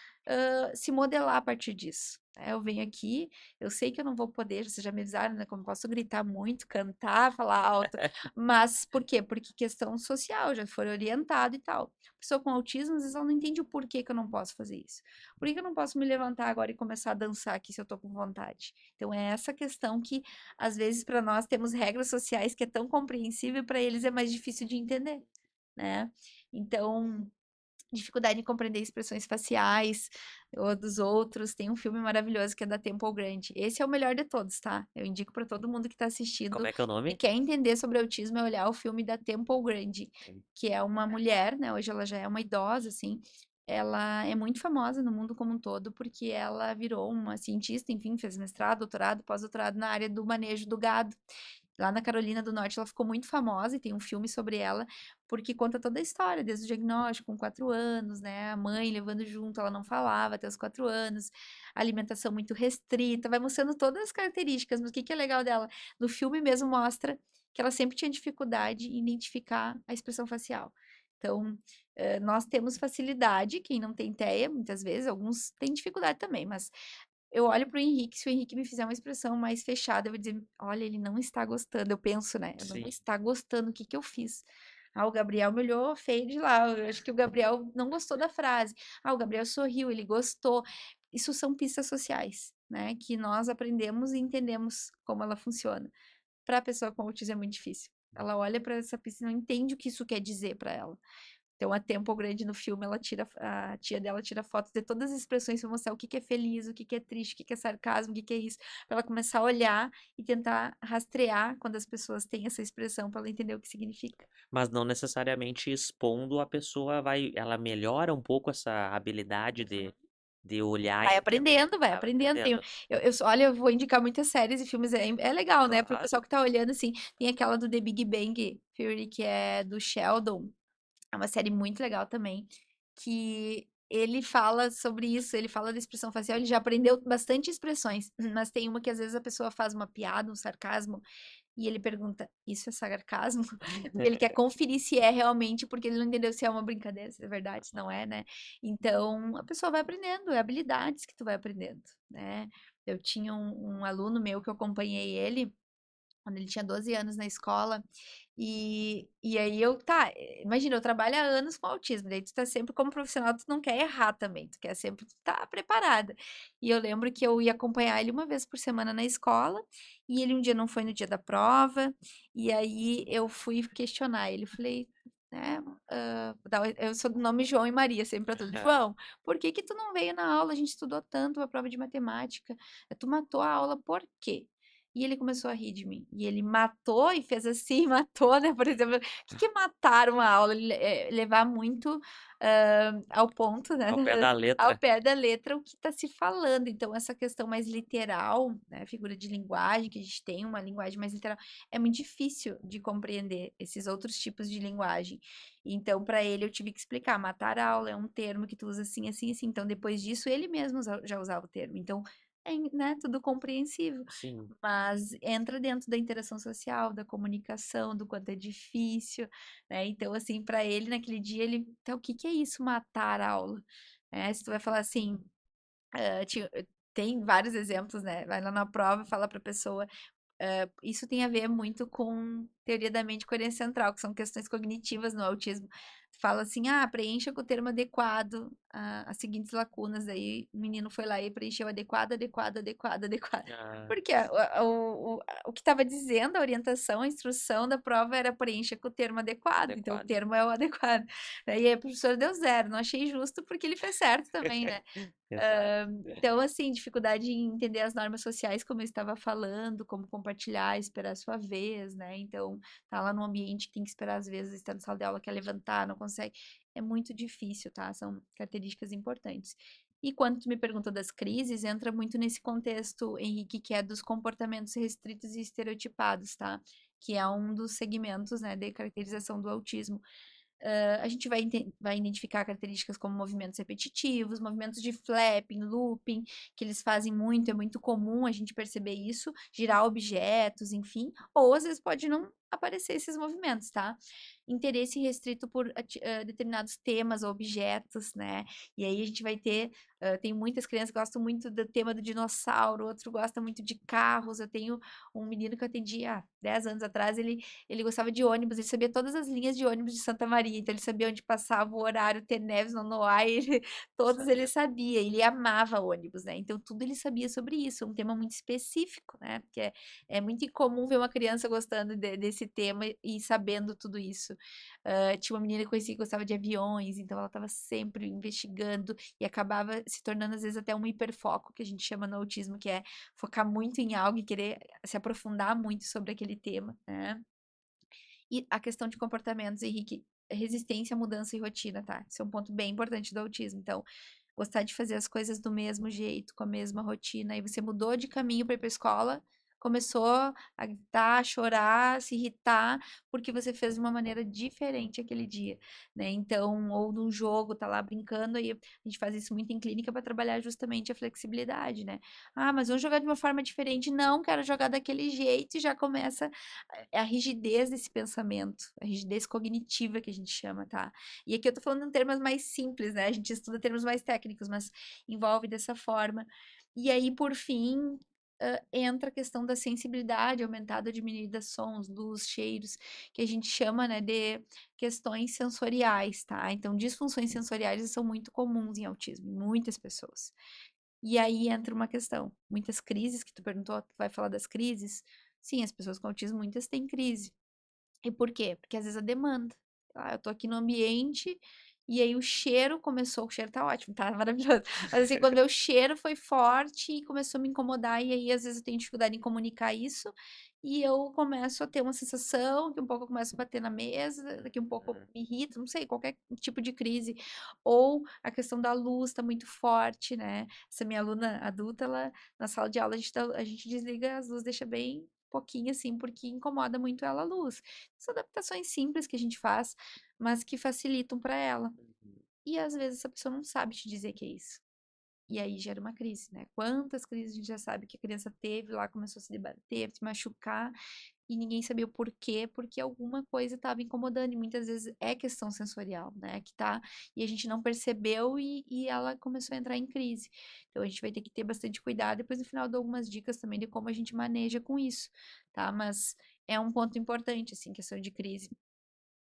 se modelar a partir disso, né? Eu venho aqui, eu sei que eu não vou poder, vocês já me avisaram, né? Como eu posso gritar muito, cantar, falar alto, mas por quê? Porque questão social, já foi orientado e tal. Pessoa com autismo, às vezes ela não entende o porquê que eu não posso fazer isso. Por que que eu não posso me levantar agora e começar a dançar aqui se eu tô com vontade? Então é essa questão que às vezes para nós temos regras sociais que é tão compreensível e para eles é mais difícil de entender, né? Então, dificuldade em compreender expressões faciais ou dos outros. Tem um filme maravilhoso que é da Temple Grande. Esse é o melhor de todos, tá? Eu indico para todo mundo que está Como assistindo é que é o e nome? quer entender sobre autismo é olhar o filme da Temple Grande, que é uma mulher, né? Hoje ela já é uma idosa, assim. Ela é muito famosa no mundo como um todo porque ela virou uma cientista, enfim, fez mestrado, doutorado, pós-doutorado na área do manejo do gado. Lá na Carolina do Norte ela ficou muito famosa e tem um filme sobre ela, porque conta toda a história, desde o diagnóstico, com 4 anos, né? A mãe levando junto, ela não falava até os 4 anos, alimentação muito restrita, vai mostrando todas as características, mas o que que é legal dela? No filme mesmo mostra que ela sempre tinha dificuldade em identificar a expressão facial. Então, nós temos facilidade, quem não tem TEA, muitas vezes, alguns têm dificuldade também, mas eu olho pro Henrique, se o Henrique me fizer uma expressão mais fechada, eu vou dizer, olha, ele não está gostando. Eu penso, né? Eu não Sim. está gostando, o que que eu fiz? O Gabriel me olhou feio de lá. Eu acho que o Gabriel não gostou da frase. O Gabriel sorriu, ele gostou. Isso são pistas sociais, né? Que nós aprendemos e entendemos como ela funciona. Para a pessoa com autismo é muito difícil. Ela olha para essa pista e não entende o que isso quer dizer para ela. Então, a Tempo Grande no filme, a tia dela tira fotos de todas as expressões para mostrar o que que é feliz, o que que é triste, o que que é sarcasmo, o que que é isso, para ela começar a olhar e tentar rastrear quando as pessoas têm essa expressão, para ela entender o que significa. Mas não necessariamente expondo a pessoa ela melhora um pouco essa habilidade de olhar e Vai entender. aprendendo, vai Vai aprendendo. aprendendo. Olha, eu vou indicar muitas séries e filmes, é legal, né? Para o Claro. pessoal que tá olhando, assim, tem aquela do The Big Bang Theory, que é do Sheldon. É uma série muito legal também, que ele fala sobre isso, ele fala da expressão facial, ele já aprendeu bastante expressões, mas tem uma que às vezes a pessoa faz uma piada, um sarcasmo, e ele pergunta, isso é sarcasmo? Ele quer conferir se é realmente, porque ele não entendeu se é uma brincadeira, se é verdade, se não é, né? Então, a pessoa vai aprendendo, é habilidades que tu vai aprendendo, né? Eu tinha um aluno meu que eu acompanhei ele, quando ele tinha 12 anos na escola. E aí imagina, eu trabalho há anos com autismo, daí tu tá sempre como profissional, tu não quer errar também, tu quer sempre estar preparada. E eu lembro que eu ia acompanhar ele uma vez por semana na escola, e ele um dia não foi no dia da prova, e aí eu fui questionar ele, falei, né, eu sou do nome João e Maria, sempre pra tudo. João, por que que tu não veio na aula? A gente estudou tanto a prova de matemática, tu matou a aula, por quê? E ele começou a rir de mim. E ele matou e fez assim, matou, né? Por exemplo, o que que é matar uma aula? Levar muito ao ponto, né? Ao pé da Ao letra. pé da letra o que está se falando. Então, essa questão mais literal, né? Figura de linguagem, que a gente tem uma linguagem mais literal, é muito difícil de compreender esses outros tipos de linguagem. Então, para ele, eu tive que explicar. Matar a aula é um termo que tu usa assim, assim, assim. Então, depois disso, ele mesmo já usava o termo. Então, né, tudo compreensível. Sim. Mas entra dentro da interação social, da comunicação, do quanto é difícil, né? Então, assim, para ele, naquele dia, então, o que que é isso, matar a aula? Se tu vai falar assim, tem vários exemplos, né? Vai lá na prova e fala para a pessoa, isso tem a ver muito com teoria da mente e coerência central, que são questões cognitivas no autismo. Fala assim, preencha com o termo adequado as seguintes lacunas. Aí o menino foi lá e preencheu adequado, adequado, adequado, adequado. Ah, Porque o que estava dizendo, a orientação, a instrução da prova era preencha com o termo adequado. Então, o adequado. termo é o adequado. E aí a professora deu zero. Não achei justo, porque ele fez certo também, né? Exato. Então, assim, dificuldade em entender as normas sociais, como eu estava falando, como compartilhar, esperar a sua vez, né? Então, tá lá num ambiente que tem que esperar, às vezes, está na sala de aula, quer levantar, não consegue. É muito difícil, tá? São características importantes. E quando tu me perguntou das crises, entra muito nesse contexto, Henrique, que é dos comportamentos restritos e estereotipados, tá? Que é um dos segmentos, né, de caracterização do autismo. A gente vai identificar características como movimentos repetitivos, movimentos de flapping, looping, que eles fazem muito, é muito comum a gente perceber isso, girar objetos, enfim, ou às vezes pode não aparecer esses movimentos, tá? Interesse restrito por determinados temas ou objetos, né? E aí a gente vai ter, tem muitas crianças que gostam muito do tema do dinossauro, outro gosta muito de carros. Eu tenho um menino que eu atendi há 10 anos atrás, ele gostava de ônibus, ele sabia todas as linhas de ônibus de Santa Maria, então ele sabia onde passava o horário, ter neves no Noai, todos ele Sabia. sabia, ele amava ônibus, né? Então tudo ele sabia sobre isso, um tema muito específico, né? Porque é muito incomum ver uma criança gostando desse tema e sabendo tudo isso. Tinha uma menina que eu conheci que gostava de aviões, então ela estava sempre investigando e acabava se tornando às vezes até um hiperfoco, que a gente chama no autismo, que é focar muito em algo e querer se aprofundar muito sobre aquele tema, né? E a questão de comportamentos, Henrique, resistência, mudança e rotina, tá? Isso é um ponto bem importante do autismo. Então, gostar de fazer as coisas do mesmo jeito, com a mesma rotina, aí você mudou de caminho para ir para a escola, começou a gritar, a chorar, a se irritar, porque você fez de uma maneira diferente aquele dia, né? Então, ou num jogo, tá lá brincando, aí a gente faz isso muito em clínica para trabalhar justamente a flexibilidade, né? Mas vamos jogar de uma forma diferente. Não, quero jogar daquele jeito e já começa a rigidez desse pensamento, a rigidez cognitiva que a gente chama, tá? E aqui eu tô falando em termos mais simples, né? A gente estuda termos mais técnicos, mas envolve dessa forma. E aí, por fim, entra a questão da sensibilidade aumentada ou diminuída, sons, luz, cheiros, que a gente chama, né, de questões sensoriais, tá? Então, disfunções sensoriais são muito comuns em autismo, em muitas pessoas. E aí entra uma questão, muitas crises, que tu perguntou, tu vai falar das crises? Sim, as pessoas com autismo, muitas têm crise. E por quê? Porque às vezes a demanda. Eu tô aqui no ambiente e aí o cheiro tá ótimo, tá maravilhoso. Mas assim, quando o cheiro foi forte e começou a me incomodar, e aí às vezes eu tenho dificuldade em comunicar isso, e eu começo a ter uma sensação, que um pouco eu começo a bater na mesa, daqui um pouco eu me irrito, não sei, qualquer tipo de crise. Ou a questão da luz tá muito forte, né? Essa minha aluna adulta, ela, na sala de aula, a gente desliga as luzes, deixa bem pouquinho assim, porque incomoda muito ela a luz. São adaptações simples que a gente faz, mas que facilitam para ela. Uhum. E às vezes essa pessoa não sabe te dizer que é isso. E aí gera uma crise, né? Quantas crises a gente já sabe que a criança teve lá, começou a se debater, se machucar, e ninguém sabia o porquê, porque alguma coisa estava incomodando, e muitas vezes é questão sensorial, né? Que tá, e a gente não percebeu e ela começou a entrar em crise. Então a gente vai ter que ter bastante cuidado. Depois no final eu dou algumas dicas também de como a gente maneja com isso, tá? Mas é um ponto importante, assim, questão de crise.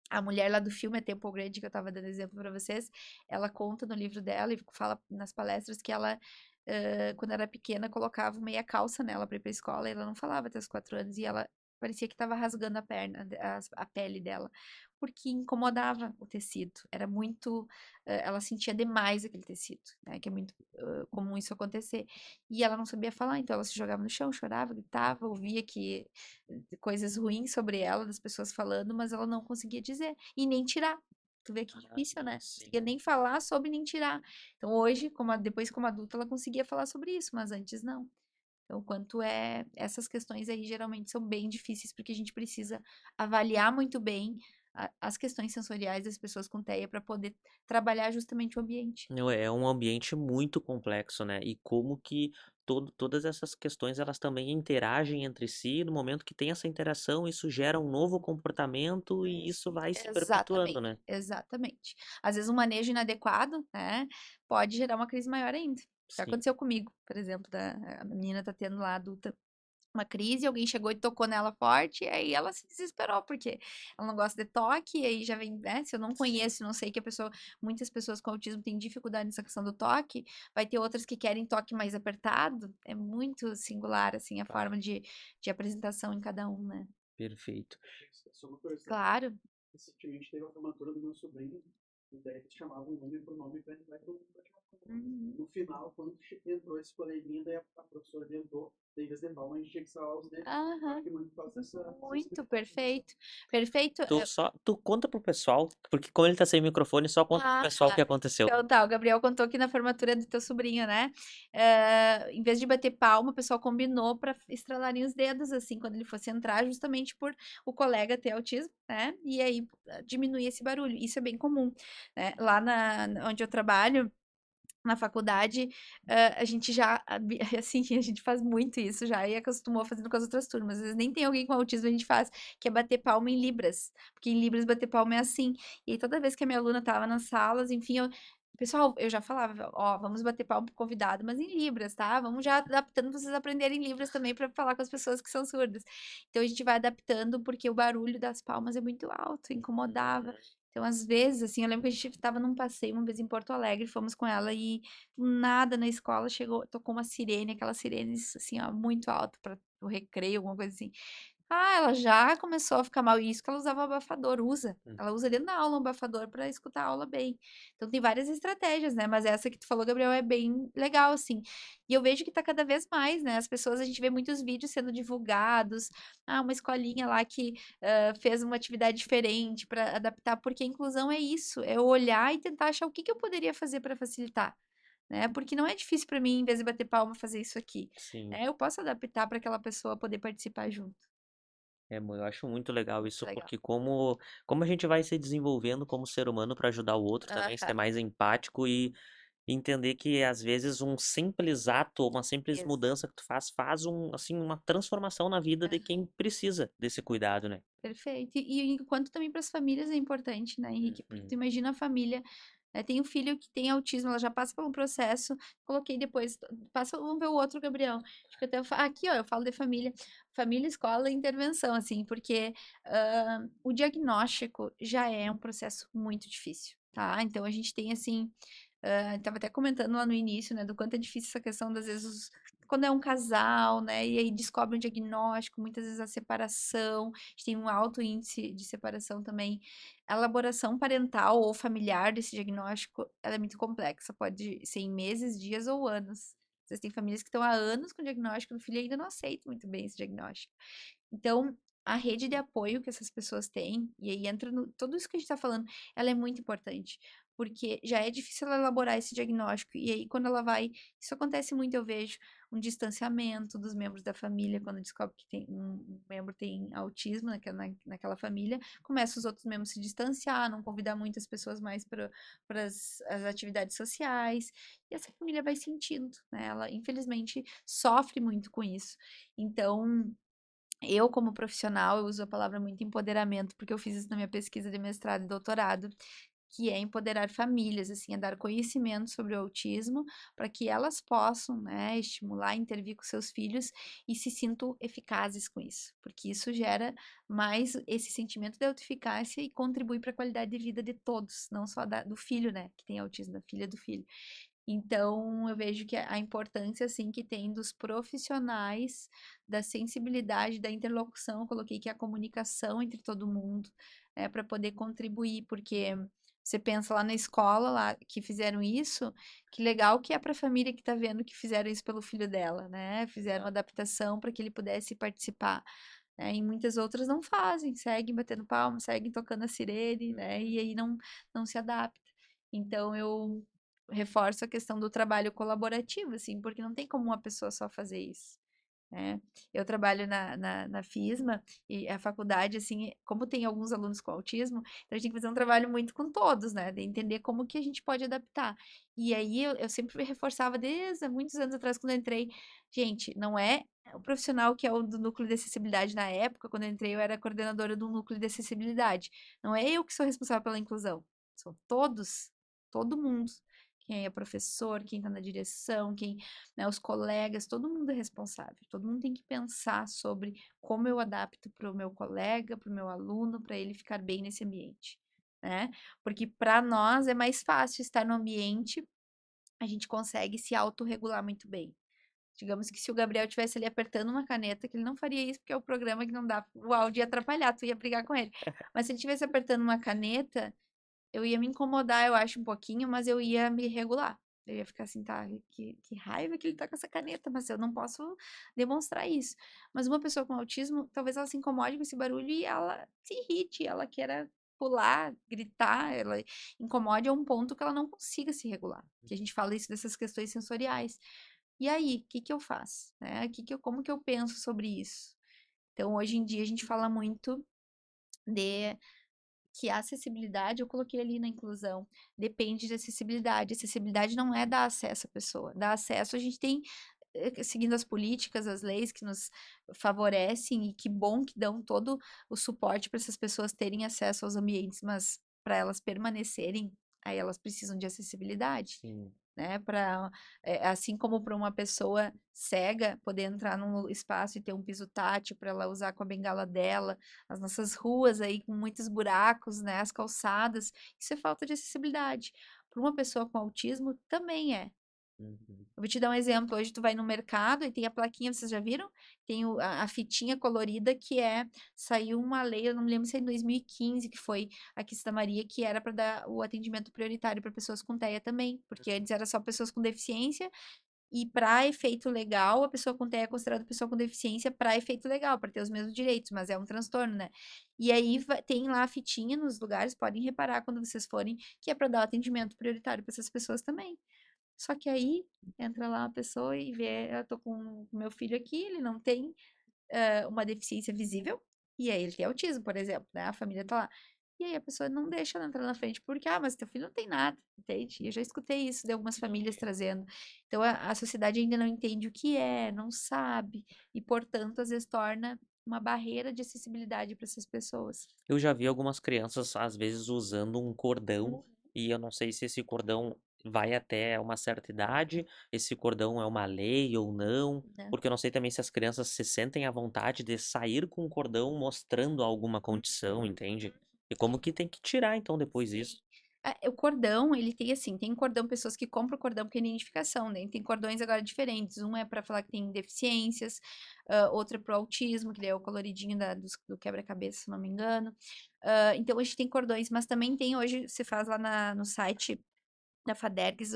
A mulher lá do filme, a Temple Grande, que eu tava dando exemplo para vocês, ela conta no livro dela e fala nas palestras que ela, quando era pequena, colocava meia calça nela para ir pra escola e ela não falava até os 4 anos e ela parecia que tava rasgando a perna, a pele dela, porque incomodava o tecido. Era muito, ela sentia demais aquele tecido, né? Que é muito comum isso acontecer. E ela não sabia falar, então ela se jogava no chão, chorava, gritava, ouvia que coisas ruins sobre ela, das pessoas falando, mas ela não conseguia dizer e nem tirar. Tu vê que difícil, né? Não Sim. conseguia nem falar sobre nem tirar. Então hoje, depois como adulta, ela conseguia falar sobre isso, mas antes não. Então, quanto é essas questões aí geralmente são bem difíceis porque a gente precisa avaliar muito bem as questões sensoriais das pessoas com TEA para poder trabalhar justamente o ambiente. Não, é um ambiente muito complexo, né? E como que todas essas questões elas também interagem entre si, no momento que tem essa interação, isso gera um novo comportamento e isso vai se perpetuando, Exatamente, né? exatamente. Às vezes um manejo inadequado, né, pode gerar uma crise maior ainda. Já Sim. aconteceu comigo, por exemplo, a menina tá tendo lá adulta uma crise, alguém chegou e tocou nela forte, e aí ela se desesperou, porque ela não gosta de toque, e aí já vem, né, se eu não Sim. conheço, não sei que a pessoa, muitas pessoas com autismo têm dificuldade nessa questão do toque, vai ter outras que querem toque mais apertado, é muito singular, assim, a Tá, forma de apresentação em cada um, né? perfeito. Só uma curiosidade. Claro. Recentemente teve a formatura do meu sobrinho, e daí eles chamavam nome por nome para entrar e todo mundo batia palma. Uhum. No final, quando entrou esse coleguinha, daí a professora adiantou, daí em vez de palma, a gente tinha que salvar os dedos. Acho Aham. que muito por causa dessa Muito sensibilidade. perfeito. Perfeito. Tu conta pro pessoal, porque como ele tá sem microfone, só conta pro Ah, pessoal o que aconteceu. então tá, o Gabriel contou que na formatura do teu sobrinho, né? Em vez de bater palma, o pessoal combinou para estralarem os dedos, assim, quando ele fosse entrar, justamente por o colega ter autismo, né? E aí diminuir esse barulho. Isso é bem comum, né? Lá onde eu trabalho, na faculdade, a gente já, assim, a gente faz muito isso já e acostumou fazendo com as outras turmas. Às vezes nem tem alguém com autismo, a gente faz, que é bater palma em Libras, porque em Libras bater palma é assim. E aí, toda vez que a minha aluna tava nas salas, enfim, pessoal, eu já falava, ó, vamos bater palma pro convidado, mas em Libras, tá? Vamos já adaptando pra vocês aprenderem Libras também para falar com as pessoas que são surdas. Então a gente vai adaptando porque o barulho das palmas é muito alto, incomodava. Então, às vezes, assim, eu lembro que a gente estava num passeio uma vez em Porto Alegre, fomos com ela e do nada na escola chegou, tocou uma sirene, aquela sirene, assim, ó, muito alto para o recreio, alguma coisa assim. Ah, ela já começou a ficar mal. E isso que ela usava abafador, usa. Hum. Ela usa dentro da aula um abafador para escutar a aula bem. Então tem várias estratégias, né? Mas essa que tu falou, Gabriel, é bem legal, assim. E eu vejo que tá cada vez mais, né? As pessoas, a gente vê muitos vídeos sendo divulgados. Ah, uma escolinha lá que fez uma atividade diferente para adaptar, porque a inclusão é isso, é olhar e tentar achar o que que eu poderia fazer para facilitar. Né? Porque não é difícil para mim, em vez de bater palma, fazer isso aqui. Sim. Né? Eu posso adaptar para aquela pessoa poder participar junto. Eu acho muito legal Muito isso, legal. porque como a gente vai se desenvolvendo como ser humano para ajudar o outro também, ser Aham. mais empático e entender que às vezes um simples ato, uma simples Ex- mudança que tu faz assim uma transformação na vida de quem precisa desse cuidado, né? Perfeito. E enquanto também para as famílias é importante, né, Henrique? Porque tu Uhum. imagina a família, tem um filho que tem autismo, ela já passa por um processo. Coloquei depois, passa, vamos ver o outro, Gabriel. Acho que até aqui, ó, eu falo de família, família, escola e intervenção, assim, porque o diagnóstico já é um processo muito difícil, tá? Então a gente tem assim. Estava até comentando lá no início, né, do quanto é difícil essa questão das vezes quando é um casal, né, e aí descobre um diagnóstico, muitas vezes a separação, a gente tem um alto índice de separação também. A elaboração parental ou familiar desse diagnóstico, ela é muito complexa, pode ser em meses, dias ou anos. Vocês têm famílias que estão há anos com o diagnóstico do filho e ainda não aceitam muito bem esse diagnóstico. Então, a rede de apoio que essas pessoas têm, e aí entra tudo isso que a gente está falando, ela é muito importante. porque já é difícil ela elaborar esse diagnóstico. E aí, quando ela vai. Isso acontece muito, eu vejo um distanciamento dos membros da família, quando descobre que tem um membro tem autismo naquela família, começa os outros membros a se distanciar, não convidar muitas pessoas mais para as atividades sociais, e essa família vai sentindo, né? Ela, infelizmente, sofre muito com isso. Então, eu, como profissional, eu uso a palavra muito empoderamento, porque eu fiz isso na minha pesquisa de mestrado e doutorado, que é empoderar famílias, assim, é dar conhecimento sobre o autismo para que elas possam, né, estimular, intervir com seus filhos e se sintam eficazes com isso, porque isso gera mais esse sentimento de autoeficácia e contribui para a qualidade de vida de todos, não só do filho, né, que tem autismo, da filha do filho. Então, eu vejo que a importância, assim, que tem dos profissionais, da sensibilidade, da interlocução, eu coloquei que é a comunicação entre todo mundo, para poder contribuir, porque você pensa lá na escola, lá, que fizeram isso, que legal que é para a família que está vendo que fizeram isso pelo filho dela, né? Fizeram adaptação para que ele pudesse participar. Né? E muitas outras não fazem, seguem batendo palma, seguem tocando a sirene, né? E aí não se adapta. Então, eu reforço a questão do trabalho colaborativo, assim, porque não tem como uma pessoa só fazer isso, né? Eu trabalho na FISMA e a faculdade, assim, como tem alguns alunos com autismo, então a gente tem que fazer um trabalho muito com todos, né? De entender como que a gente pode adaptar. E aí eu sempre reforçava desde há muitos anos atrás, quando eu entrei, gente, não é o profissional que é o do núcleo de acessibilidade na época, quando eu entrei, eu era coordenadora do núcleo de acessibilidade. Não é eu que sou responsável pela inclusão, são todos, todo mundo. Quem é professor, quem está na direção, quem, né, os colegas, todo mundo é responsável. Todo mundo tem que pensar sobre como eu adapto para o meu colega, para o meu aluno, para ele ficar bem nesse ambiente, né? Porque para nós é mais fácil estar no ambiente, a gente consegue se autorregular muito bem. Digamos que se o Gabriel tivesse ali apertando uma caneta, que ele não faria isso, porque é o programa que não dá o áudio ia atrapalhar, tu ia brigar com ele. Mas se ele estivesse apertando uma caneta, eu ia me incomodar, eu acho, um pouquinho, mas eu ia me regular. Eu ia ficar assim, tá, que raiva que ele tá com essa caneta, mas eu não posso demonstrar isso. Mas uma pessoa com autismo, talvez ela se incomode com esse barulho e ela se irrite, ela queira pular, gritar, ela incomode a um ponto que ela não consiga se regular. Que a gente fala isso dessas questões sensoriais. E aí, o que que eu faço? Né? Como que eu penso sobre isso? Então, hoje em dia, a gente fala muito de que a acessibilidade, eu coloquei ali na inclusão, depende de acessibilidade. Acessibilidade não é dar acesso à pessoa. Dar acesso, a gente tem, seguindo as políticas, as leis que nos favorecem, e que bom que dão todo o suporte para essas pessoas terem acesso aos ambientes, mas para elas permanecerem, aí elas precisam de acessibilidade. Sim. Né, assim como para uma pessoa cega poder entrar num espaço e ter um piso tátil para ela usar com a bengala dela, as nossas ruas aí com muitos buracos, né, as calçadas, isso é falta de acessibilidade. Para uma pessoa com autismo também é. Uhum. Eu vou te dar um exemplo. Hoje tu vai no mercado e tem a plaquinha, vocês já viram? Tem a fitinha colorida que saiu uma lei, eu não me lembro se é em 2015 que foi aqui em Santa Maria, que era para dar o atendimento prioritário para pessoas com TEA também, porque antes era só pessoas com deficiência e para efeito legal, a pessoa com TEA é considerada pessoa com deficiência para efeito legal, para ter os mesmos direitos, mas é um transtorno, né? E aí tem lá a fitinha nos lugares, podem reparar quando vocês forem, que é para dar o atendimento prioritário para essas pessoas também. Só que aí entra lá a pessoa e vê, eu tô com o meu filho aqui, ele não tem uma deficiência visível, e aí ele tem autismo, por exemplo, né? A família tá lá. E aí a pessoa não deixa ela entrar na frente, porque, mas teu filho não tem nada, entende? E eu já escutei isso de algumas famílias trazendo. Então a sociedade ainda não entende o que é, não sabe, e portanto, às vezes torna uma barreira de acessibilidade para essas pessoas. Eu já vi algumas crianças, às vezes, usando um cordão, e eu não sei se esse cordão vai até uma certa idade, esse cordão é uma lei ou não, Né? porque eu não sei também se as crianças se sentem à vontade de sair com o cordão mostrando alguma condição, entende? E como que tem que tirar, então, depois Sim. isso? O cordão, ele tem assim, tem cordão, pessoas que compram cordão porque é identificação, né? Tem cordões agora diferentes. Um é para falar que tem deficiências, outro é pro autismo, que daí é o coloridinho do quebra-cabeça, se não me engano. Então, a gente tem cordões, mas também tem hoje, você faz lá no site da Fadergs,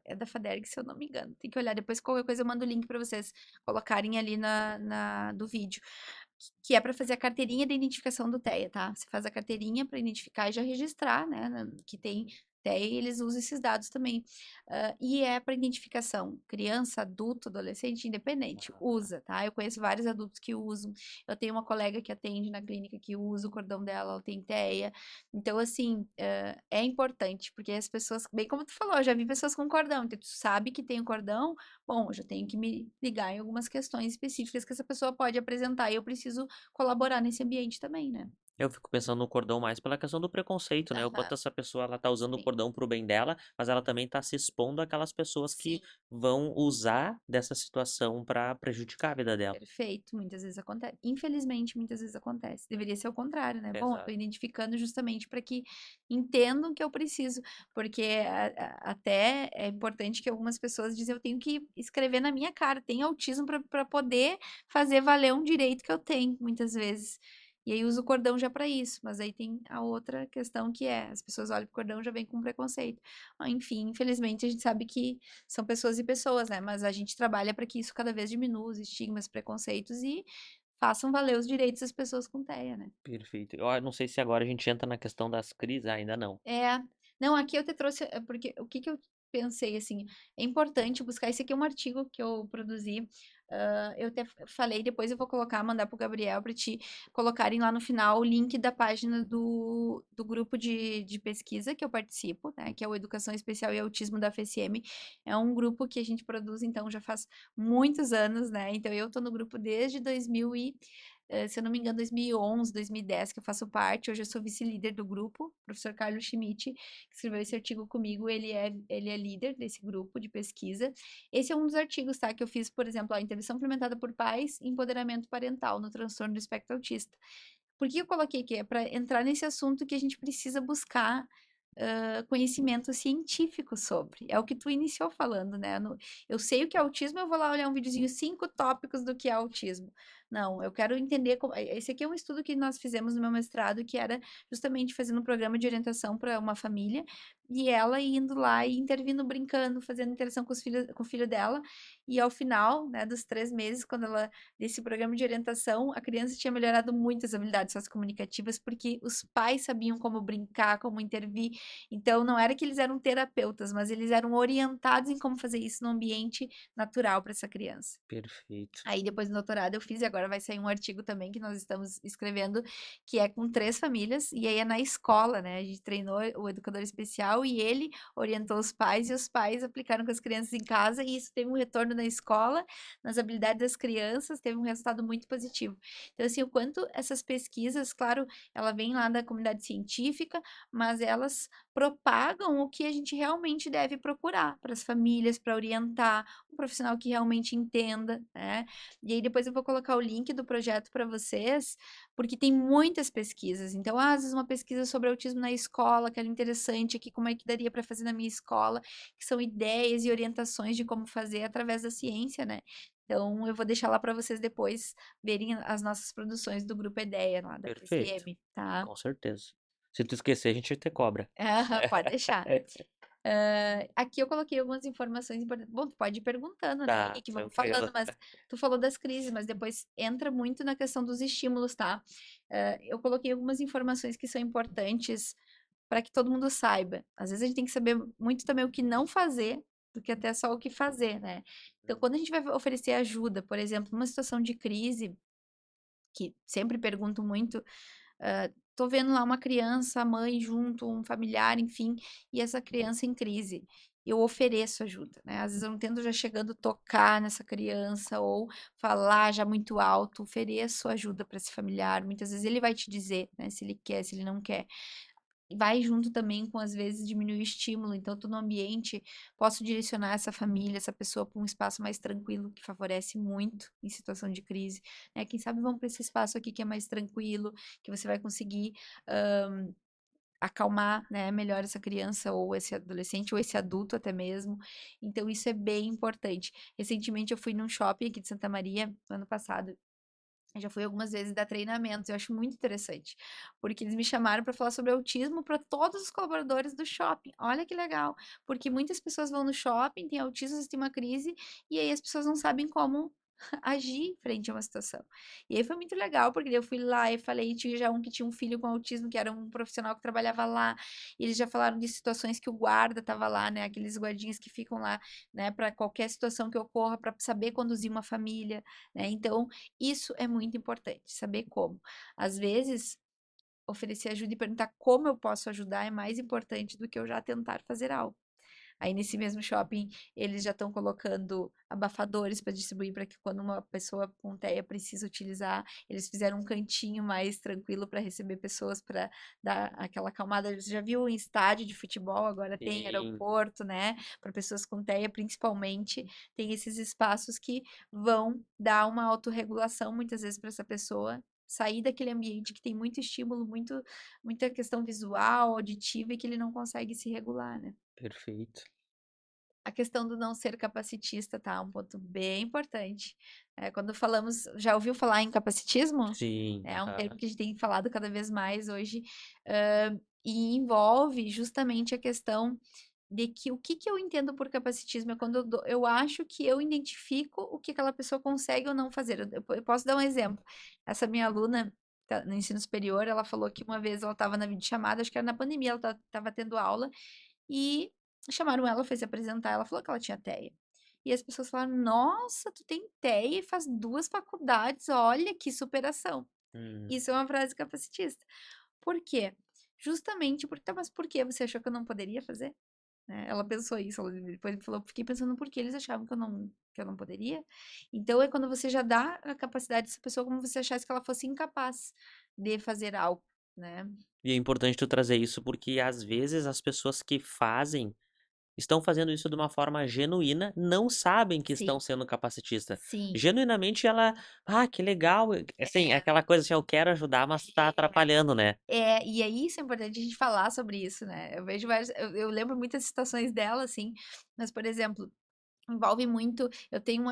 é da Fadergs, se eu não me engano. Tem que olhar depois, qualquer coisa eu mando o link para vocês colocarem ali do vídeo. Que é para fazer a carteirinha de identificação do TEA, tá? Você faz a carteirinha para identificar e já registrar, né? Que tem TEA, e eles usam esses dados também. E é para identificação, criança, adulto, adolescente, independente, usa, tá? Eu conheço vários adultos que usam, eu tenho uma colega que atende na clínica que usa o cordão dela, ela tem TEA, então, assim, é importante, porque as pessoas, bem como tu falou, eu já vi pessoas com cordão, então tu sabe que tem o cordão, bom, eu já tenho que me ligar em algumas questões específicas que essa pessoa pode apresentar e eu preciso colaborar nesse ambiente também, né? Eu fico pensando no cordão mais pela questão do preconceito, né? O Aham, quanto essa pessoa ela tá usando o sim, cordão pro bem dela, mas ela também tá se expondo àquelas pessoas que sim. vão usar dessa situação pra prejudicar a vida dela. Perfeito, muitas vezes acontece. Infelizmente, muitas vezes acontece. Deveria ser o contrário, né? Bom, eu tô Exato. identificando justamente para que entendam que eu preciso, porque até é importante que algumas pessoas dizem eu tenho que escrever na minha cara, tem autismo para poder fazer valer um direito que eu tenho, muitas vezes. E aí uso o cordão já para isso, mas aí tem a outra questão que é, as pessoas olham pro cordão e já vem com preconceito. Enfim, infelizmente a gente sabe que são pessoas e pessoas, né? Mas a gente trabalha para que isso cada vez diminua os estigmas, preconceitos e façam valer os direitos das pessoas com TEA, né? Perfeito. Eu não sei se agora a gente entra na questão das crises, ainda não. É, não, aqui eu te trouxe, porque o que que eu pensei, assim, é importante buscar, esse aqui é um artigo que eu produzi, eu até falei, depois eu vou colocar, mandar pro Gabriel para te colocarem lá no final o link da página do grupo de pesquisa que eu participo, né, que é o Educação Especial e Autismo da FSM, é um grupo que a gente produz, então, já faz muitos anos, né, então eu tô no grupo desde 2000 se eu não me engano, 2011, 2010, que eu faço parte. Hoje eu sou vice-líder do grupo. O professor Carlos Schmidt, que escreveu esse artigo comigo, ele é líder desse grupo de pesquisa. Esse é um dos artigos, tá? Que eu fiz, por exemplo, a intervenção implementada por pais e empoderamento parental no transtorno do espectro autista. Por que eu coloquei aqui? É para entrar nesse assunto que a gente precisa buscar conhecimento científico sobre. É o que tu iniciou falando, né? Eu sei o que é autismo, eu vou lá olhar um videozinho, 5 tópicos do que é autismo. Não, eu quero entender. Esse aqui é um estudo que nós fizemos no meu mestrado, que era justamente fazendo um programa de orientação para uma família, e ela indo lá e intervindo, brincando, fazendo interação com o filho dela, e ao final, né, dos 3 meses, desse programa de orientação, a criança tinha melhorado muito as habilidades sociocomunicativas, porque os pais sabiam como brincar, como intervir, então, não era que eles eram terapeutas, mas eles eram orientados em como fazer isso no ambiente natural para essa criança. Perfeito. Aí, depois do doutorado, eu fiz, e agora vai sair um artigo também que nós estamos escrevendo, que é com 3 famílias, e aí é na escola, né? A gente treinou o educador especial e ele orientou os pais, e os pais aplicaram com as crianças em casa, e isso teve um retorno na escola, nas habilidades das crianças, teve um resultado muito positivo. Então, assim, o quanto essas pesquisas, claro, ela vem lá da comunidade científica, mas elas propagam o que a gente realmente deve procurar para as famílias, para orientar um profissional que realmente entenda, né? E aí depois eu vou colocar o link do projeto para vocês, porque tem muitas pesquisas. Então, às vezes uma pesquisa sobre autismo na escola, que era interessante aqui, como é que daria para fazer na minha escola, que são ideias e orientações de como fazer através da ciência, né? Então, eu vou deixar lá para vocês depois verem as nossas produções do Grupo Ideia lá da Perfeito. PCM, tá? Com certeza. Se tu esquecer, a gente te cobra. Aham, pode deixar. Aqui eu coloquei algumas informações importantes. Bom, tu pode ir perguntando, né, Tá, Henrique? Vamos tranquilo. falando, mas tu falou das crises, mas depois entra muito na questão dos estímulos, tá? Eu coloquei algumas informações que são importantes para que todo mundo saiba. Às vezes a gente tem que saber muito também o que não fazer do que até só o que fazer, né? Então, quando a gente vai oferecer ajuda, por exemplo, numa situação de crise, que sempre pergunto muito, tô vendo lá uma criança, a mãe junto, um familiar, enfim, e essa criança em crise. Eu ofereço ajuda, né? Às vezes eu não tento já chegando tocar nessa criança ou falar já muito alto, ofereço ajuda para esse familiar. Muitas vezes ele vai te dizer, né, se ele quer, se ele não quer. Vai junto também com, às vezes, diminuir o estímulo. Então, tô no ambiente, posso direcionar essa família, essa pessoa para um espaço mais tranquilo, que favorece muito em situação de crise, né? Quem sabe vamos para esse espaço aqui que é mais tranquilo, que você vai conseguir acalmar, né, melhor essa criança ou esse adolescente ou esse adulto até mesmo. Então, isso é bem importante. Recentemente, eu fui num shopping aqui de Santa Maria, ano passado, eu já fui algumas vezes dar treinamentos, eu acho muito interessante, porque eles me chamaram para falar sobre autismo para todos os colaboradores do shopping. Olha que legal, porque muitas pessoas vão no shopping, têm autismo, têm uma crise, e aí as pessoas não sabem como. agir frente a uma situação. E aí foi muito legal, porque eu fui lá e falei, tinha já um que tinha um filho com autismo, que era um profissional que trabalhava lá, e eles já falaram de situações que o guarda estava lá, né, aqueles guardinhas que ficam lá, né, para qualquer situação que ocorra, para saber conduzir uma família, né, então isso é muito importante, saber como. Às vezes, oferecer ajuda e perguntar como eu posso ajudar é mais importante do que eu já tentar fazer algo. Aí nesse mesmo shopping, eles já estão colocando abafadores para distribuir para que quando uma pessoa com TEA precisa utilizar, eles fizeram um cantinho mais tranquilo para receber pessoas para dar aquela acalmada. Você já viu em estádio de futebol, agora tem Sim. aeroporto, né? Para pessoas com TEA, principalmente, tem esses espaços que vão dar uma autorregulação muitas vezes para essa pessoa sair daquele ambiente que tem muito estímulo, muita questão visual, auditiva e que ele não consegue se regular, né? Perfeito. A questão do não ser capacitista, tá? Um ponto bem importante. Quando falamos, já ouviu falar em capacitismo? Sim, É um termo aham. que a gente tem falado cada vez mais hoje, e envolve justamente a questão de que o que que eu entendo por capacitismo é quando eu acho que eu identifico o que aquela pessoa consegue ou não fazer. Eu posso dar um exemplo. Essa minha aluna no ensino superior, ela falou que uma vez ela estava na videochamada, acho que era na pandemia, ela estava tendo aula, e chamaram ela, foi se apresentar, ela falou que ela tinha TEA. E as pessoas falaram: Nossa, tu tem TEA e faz 2 faculdades, olha que superação. Hum. Isso é uma frase capacitista. Por quê? Justamente porque, tá, mas por que você achou que eu não poderia fazer? Né? Ela pensou isso, ela depois falou, fiquei pensando por que eles achavam que eu não poderia. Então é quando você já dá a capacidade dessa pessoa como se achasse que ela fosse incapaz de fazer algo, né? E é importante tu trazer isso, porque às vezes as pessoas que fazem, estão fazendo isso de uma forma genuína, não sabem que Sim, estão sendo capacitista. sim. Genuinamente ela: "Ah, que legal", assim, aquela coisa assim: "Eu quero ajudar, mas tá atrapalhando, né". E aí isso é importante a gente falar sobre isso, né? Eu vejo eu lembro muitas situações dela, assim, mas, por exemplo, envolve muito.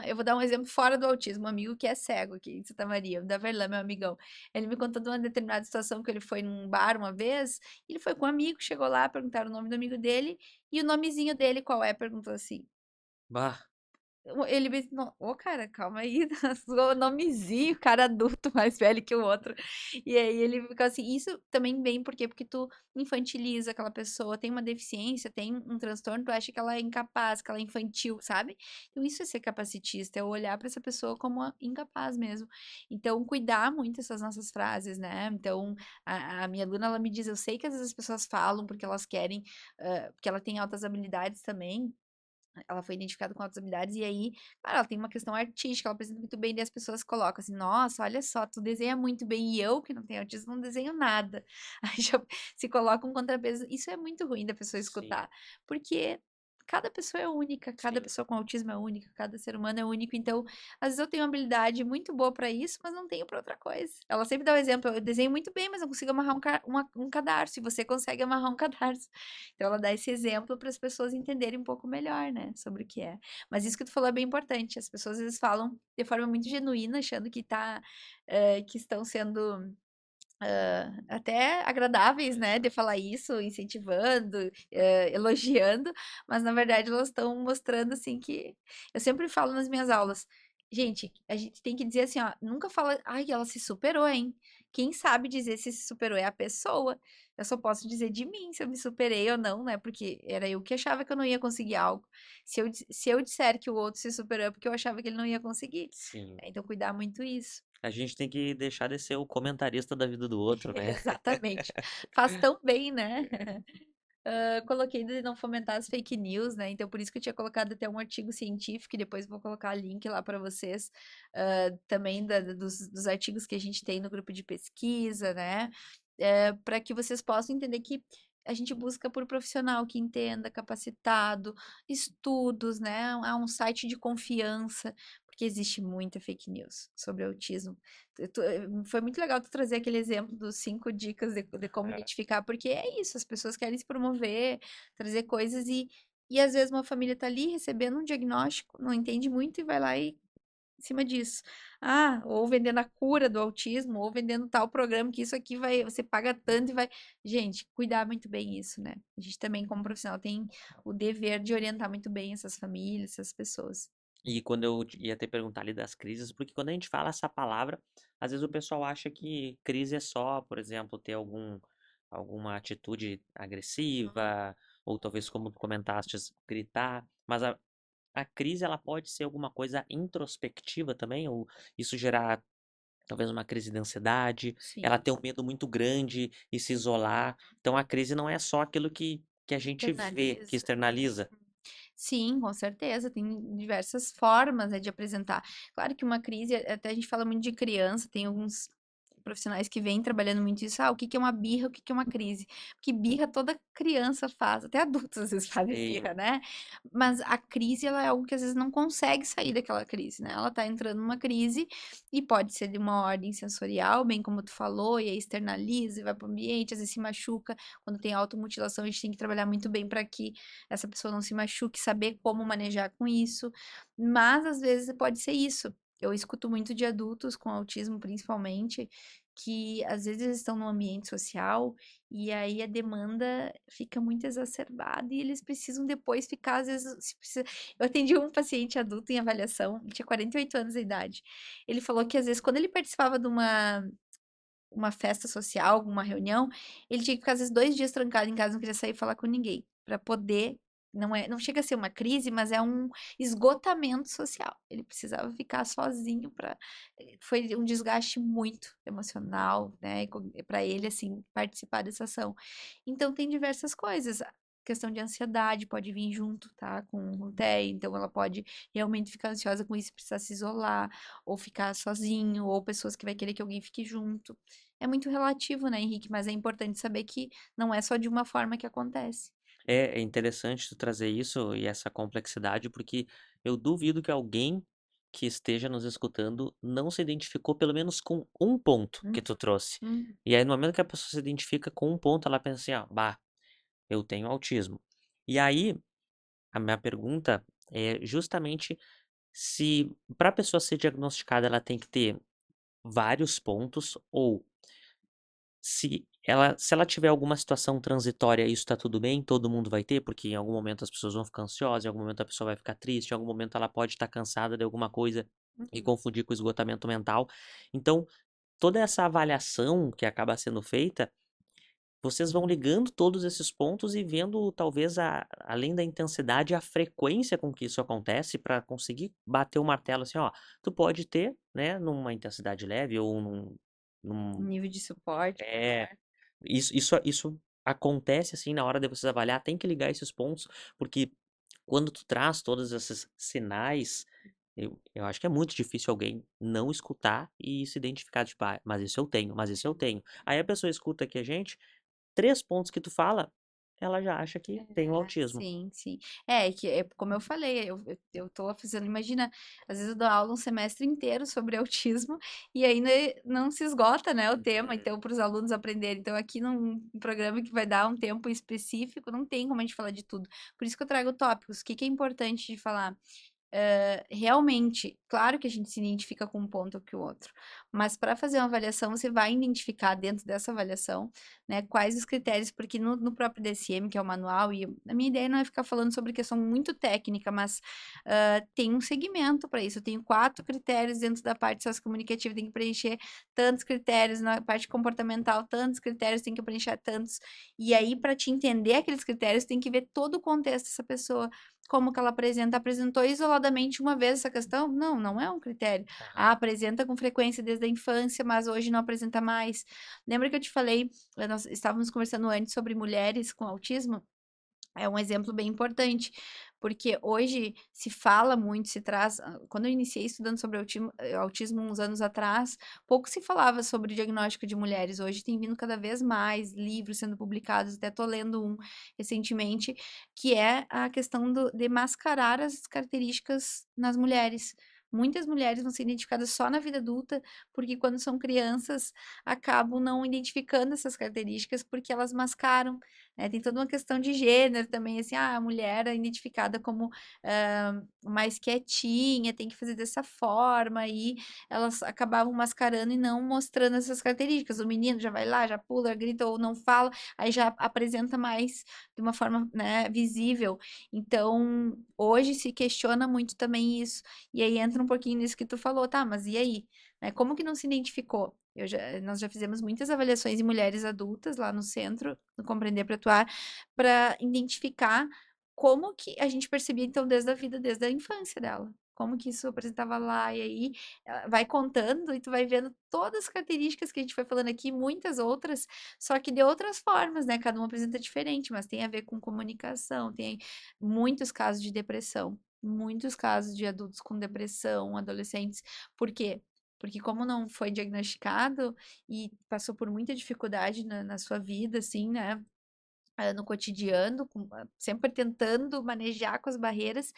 Eu vou dar um exemplo fora do autismo, um amigo que é cego aqui em Santa Maria, o Daverlan, meu amigão. Ele me contou de uma determinada situação que ele foi num bar uma vez, e ele foi com um amigo, chegou lá, perguntaram o nome do amigo dele, e o nomezinho dele qual é? Perguntou assim. Bah, Ele me ensinou, ô cara, calma aí, o nomezinho, cara adulto mais velho que o outro. E aí ele ficou assim, isso também vem porque tu infantiliza aquela pessoa, tem uma deficiência, tem um transtorno, tu acha que ela é incapaz, que ela é infantil, sabe? Então isso é ser capacitista, é olhar para essa pessoa como incapaz mesmo. Então cuidar muito essas nossas frases, né? Então a minha aluna, ela me diz, eu sei que às vezes as pessoas falam porque elas querem, porque ela tem altas habilidades também, ela foi identificada com altas habilidades, e aí, cara, ela tem uma questão artística, ela apresenta muito bem, e as pessoas colocam assim, nossa, olha só, tu desenha muito bem, e eu, que não tenho autismo, não desenho nada. Aí já se coloca um contrapeso, isso é muito ruim da pessoa sim, escutar, porque cada pessoa é única, cada sim. pessoa com autismo é única, cada ser humano é único, então, às vezes eu tenho uma habilidade muito boa pra isso, mas não tenho pra outra coisa. Ela sempre dá o exemplo, eu desenho muito bem, mas não consigo amarrar um cadarço, e você consegue amarrar um cadarço. Então ela dá esse exemplo para as pessoas entenderem um pouco melhor, né, sobre o que é. Mas isso que tu falou é bem importante. As pessoas às vezes falam de forma muito genuína, achando que estão sendo até agradáveis, né, de falar isso, incentivando, elogiando, mas na verdade elas estão mostrando assim que eu sempre falo nas minhas aulas, gente, a gente tem que dizer assim, ó, nunca fala, ai, ela se superou, hein? Quem sabe dizer se superou é a pessoa. Eu só posso dizer de mim se eu me superei ou não, né? Porque era eu que achava que eu não ia conseguir algo. Se eu disser que o outro se superou é porque eu achava que ele não ia conseguir. Sim. Então, cuidar muito isso. A gente tem que deixar de ser o comentarista da vida do outro, né. Exatamente. Faz tão bem, né? Coloquei de não fomentar as fake news, né? Então, por isso que eu tinha colocado até um artigo científico, e depois vou colocar link lá para vocês, também dos artigos que a gente tem no grupo de pesquisa, né? Para que vocês possam entender que a gente busca por profissional que entenda, capacitado, estudos, né? Há um site de confiança, porque existe muita fake news sobre autismo. Foi muito legal tu trazer aquele exemplo dos 5 dicas de como É. identificar, porque é isso, as pessoas querem se promover, trazer coisas e às vezes uma família tá ali recebendo um diagnóstico, não entende muito e vai lá e em cima disso. Ah, ou vendendo a cura do autismo, ou vendendo tal programa que isso aqui vai, você paga tanto e vai. Gente, cuidar muito bem isso, né? A gente também, como profissional, tem o dever de orientar muito bem essas famílias, essas pessoas. E quando eu ia te perguntar ali das crises, porque quando a gente fala essa palavra, às vezes o pessoal acha que crise é só, por exemplo, ter alguma atitude agressiva, ou talvez, como tu comentaste, gritar, mas a crise ela pode ser alguma coisa introspectiva também, ou isso gerar talvez uma crise de ansiedade, ela Sim, ter um medo muito grande e se isolar. Então a crise não é só aquilo que a gente vê, que externaliza. externaliza. Sim, com certeza, tem diversas formas, né, de apresentar. Claro que uma crise, até a gente fala muito de criança, tem alguns profissionais que vêm trabalhando muito isso. Ah, o que que é uma birra, o que que é uma crise? Porque birra toda criança faz, até adultos às vezes fazem Sim, birra, né? Mas a crise, ela é algo que às vezes não consegue sair daquela crise, né? Ela tá entrando numa crise e pode ser de uma ordem sensorial, bem como tu falou, e aí externaliza e vai pro ambiente, às vezes se machuca. Quando tem automutilação, a gente tem que trabalhar muito bem para que essa pessoa não se machuque, saber como manejar com isso. Mas às vezes pode ser isso. Eu escuto muito de adultos com autismo, principalmente, que às vezes estão no ambiente social e aí a demanda fica muito exacerbada e eles precisam depois ficar, às vezes, se precisa... Eu atendi um paciente adulto em avaliação, ele tinha 48 anos de idade. Ele falou que às vezes quando ele participava de uma festa social, alguma reunião, ele tinha que ficar às vezes 2 dias trancado em casa, não queria sair e falar com ninguém, para poder, não chega a ser uma crise, mas é um esgotamento social. Ele precisava ficar sozinho para, foi um desgaste muito emocional, né, para ele assim participar dessa ação. Então tem diversas coisas. A questão de ansiedade pode vir junto, tá? Com o TEA, então ela pode realmente ficar ansiosa com isso, e precisar se isolar, ou ficar sozinho, ou pessoas que vai querer que alguém fique junto. É muito relativo, né, Henrique? Mas é importante saber que não é só de uma forma que acontece. é interessante tu trazer isso e essa complexidade, porque eu duvido que alguém que esteja nos escutando não se identificou pelo menos com um ponto que Hum, tu trouxe. hum, E aí, no momento que a pessoa se identifica com um ponto, ela pensa assim, ó, bah, eu tenho autismo. E aí, a minha pergunta é justamente se para a pessoa ser diagnosticada, ela tem que ter vários pontos, ou se ela tiver alguma situação transitória, isso tá tudo bem, todo mundo vai ter, porque em algum momento as pessoas vão ficar ansiosas, em algum momento a pessoa vai ficar triste, em algum momento ela pode estar cansada de alguma coisa e uhum. confundir com esgotamento mental. Então, toda essa avaliação que acaba sendo feita, vocês vão ligando todos esses pontos e vendo talvez além da intensidade, a frequência com que isso acontece para conseguir bater o martelo assim, ó, tu pode ter, né, numa intensidade leve ou num Nível de suporte é, maior. isso acontece, assim, na hora de vocês avaliar, tem que ligar esses pontos, porque quando tu traz todos esses sinais, eu acho que é muito difícil alguém não escutar e se identificar, tipo: "Ah, mas isso eu tenho, mas isso eu tenho". Aí a pessoa escuta aqui a gente, 3 pontos que tu fala, ela já acha que tem o autismo. Sim, sim. É que é como eu falei, eu tô fazendo, imagina, às vezes eu dou aula um semestre inteiro sobre autismo e ainda não se esgota, né, o tema, então para os alunos aprenderem. Então aqui num programa que vai dar um tempo específico, não tem como a gente falar de tudo. Por isso que eu trago tópicos. O que que é importante de falar? Realmente, claro que a gente se identifica com um ponto ou que o outro, mas para fazer uma avaliação, você vai identificar dentro dessa avaliação, né, quais os critérios, porque no próprio DSM, que é o manual, e a minha ideia não é ficar falando sobre questão muito técnica, mas tem um segmento para isso. Eu tenho 4 critérios dentro da parte sociocomunicativa, tem que preencher tantos critérios, na parte comportamental, tantos critérios, tem que preencher tantos. E aí, para te entender aqueles critérios, tem que ver todo o contexto dessa pessoa, como que ela apresenta. Apresentou isoladamente uma vez essa questão? Não, não é um critério. Ah, Aham. apresenta com frequência desde a infância, mas hoje não apresenta mais. Lembra que eu te falei, nós estávamos conversando antes sobre mulheres com autismo? É um exemplo bem importante, porque hoje se fala muito, se traz. Quando eu iniciei estudando sobre autismo uns anos atrás, pouco se falava sobre o diagnóstico de mulheres. Hoje tem vindo cada vez mais livros sendo publicados, até estou lendo um recentemente, que é a questão de mascarar as características nas mulheres. Muitas mulheres vão ser identificadas só na vida adulta, porque quando são crianças acabam não identificando essas características porque elas mascaram, né? Tem toda uma questão de gênero também, assim, a mulher é identificada como mais quietinha, tem que fazer dessa forma, e elas acabavam mascarando e não mostrando essas características. O menino já vai lá, já pula, grita ou não fala, aí já apresenta mais de uma forma, né, visível. Então, hoje se questiona muito também isso. E aí entra um pouquinho nisso que tu falou, tá, mas e aí? Né, como que não se identificou? Nós já fizemos muitas avaliações em mulheres adultas lá no centro, no Compreender para Atuar, para identificar como que a gente percebia, então, desde a vida, desde a infância dela. Como que isso apresentava lá, e aí vai contando e tu vai vendo todas as características que a gente foi falando aqui, muitas outras, só que de outras formas, né? Cada uma apresenta diferente, mas tem a ver com comunicação, tem muitos casos de depressão, muitos casos de adultos com depressão, adolescentes. Por quê? Porque como não foi diagnosticado e passou por muita dificuldade na sua vida, assim, né? No cotidiano, sempre tentando manejar com as barreiras,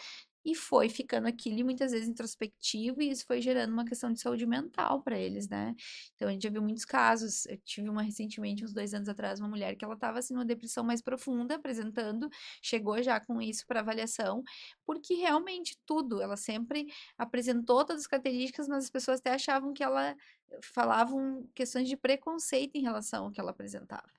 e foi ficando aquilo e muitas vezes introspectivo, e isso foi gerando uma questão de saúde mental para eles, né? Então a gente já viu muitos casos. Eu tive uma recentemente, uns 2 anos atrás, uma mulher que ela estava assim numa depressão mais profunda, apresentando, chegou já com isso para avaliação, porque realmente tudo, ela sempre apresentou todas as características, mas as pessoas até achavam que ela falavam questões de preconceito em relação ao que ela apresentava,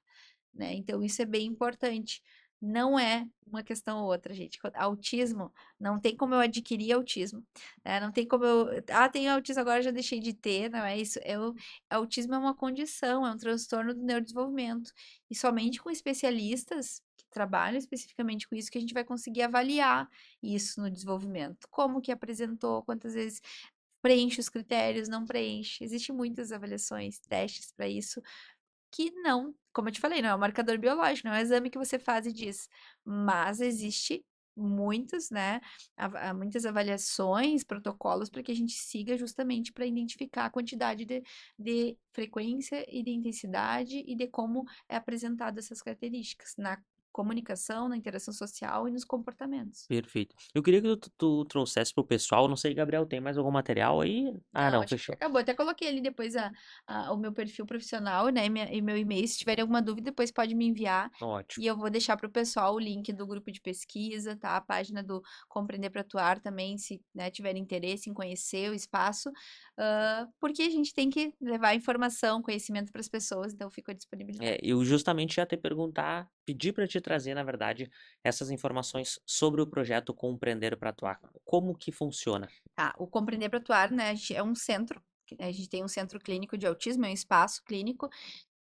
né? Então, isso é bem importante. Não é uma questão ou outra, gente. Autismo, não tem como eu adquirir autismo, né? Não tem como eu. Ah, tenho autismo agora, já deixei de ter, não é isso. Autismo é uma condição, é um transtorno do neurodesenvolvimento. E somente com especialistas que trabalham especificamente com isso que a gente vai conseguir avaliar isso no desenvolvimento. Como que apresentou, quantas vezes preenche os critérios, não preenche. Existem muitas avaliações, testes para isso que não, como eu te falei, não é um marcador biológico, não é um exame que você faz e diz, mas existe muitos, né, muitas avaliações, protocolos para que a gente siga justamente para identificar a quantidade de frequência e de intensidade e de como é apresentado essas características na comunicação, na interação social e nos comportamentos. Perfeito. Eu queria que tu trouxesse pro pessoal, não sei, Gabriel, tem mais algum material aí? Ah, Não, não, acho que fechou. acabou. Até coloquei ali depois o meu perfil profissional, né? E meu e-mail. Se tiverem alguma dúvida, depois pode me enviar. Ótimo. E eu vou deixar para o pessoal o link do grupo de pesquisa, tá? A página do Compreender para Atuar também, se, né, tiver interesse em conhecer o espaço. Porque a gente tem que levar informação, conhecimento para as pessoas, então fico à disponibilidade. Eu justamente ia te perguntar, pedir para te trazer, na verdade, essas informações sobre o projeto Compreender para Atuar. Como que funciona? Tá, o Compreender para Atuar, né? A gente é um centro. A gente tem um centro clínico de autismo, é um espaço clínico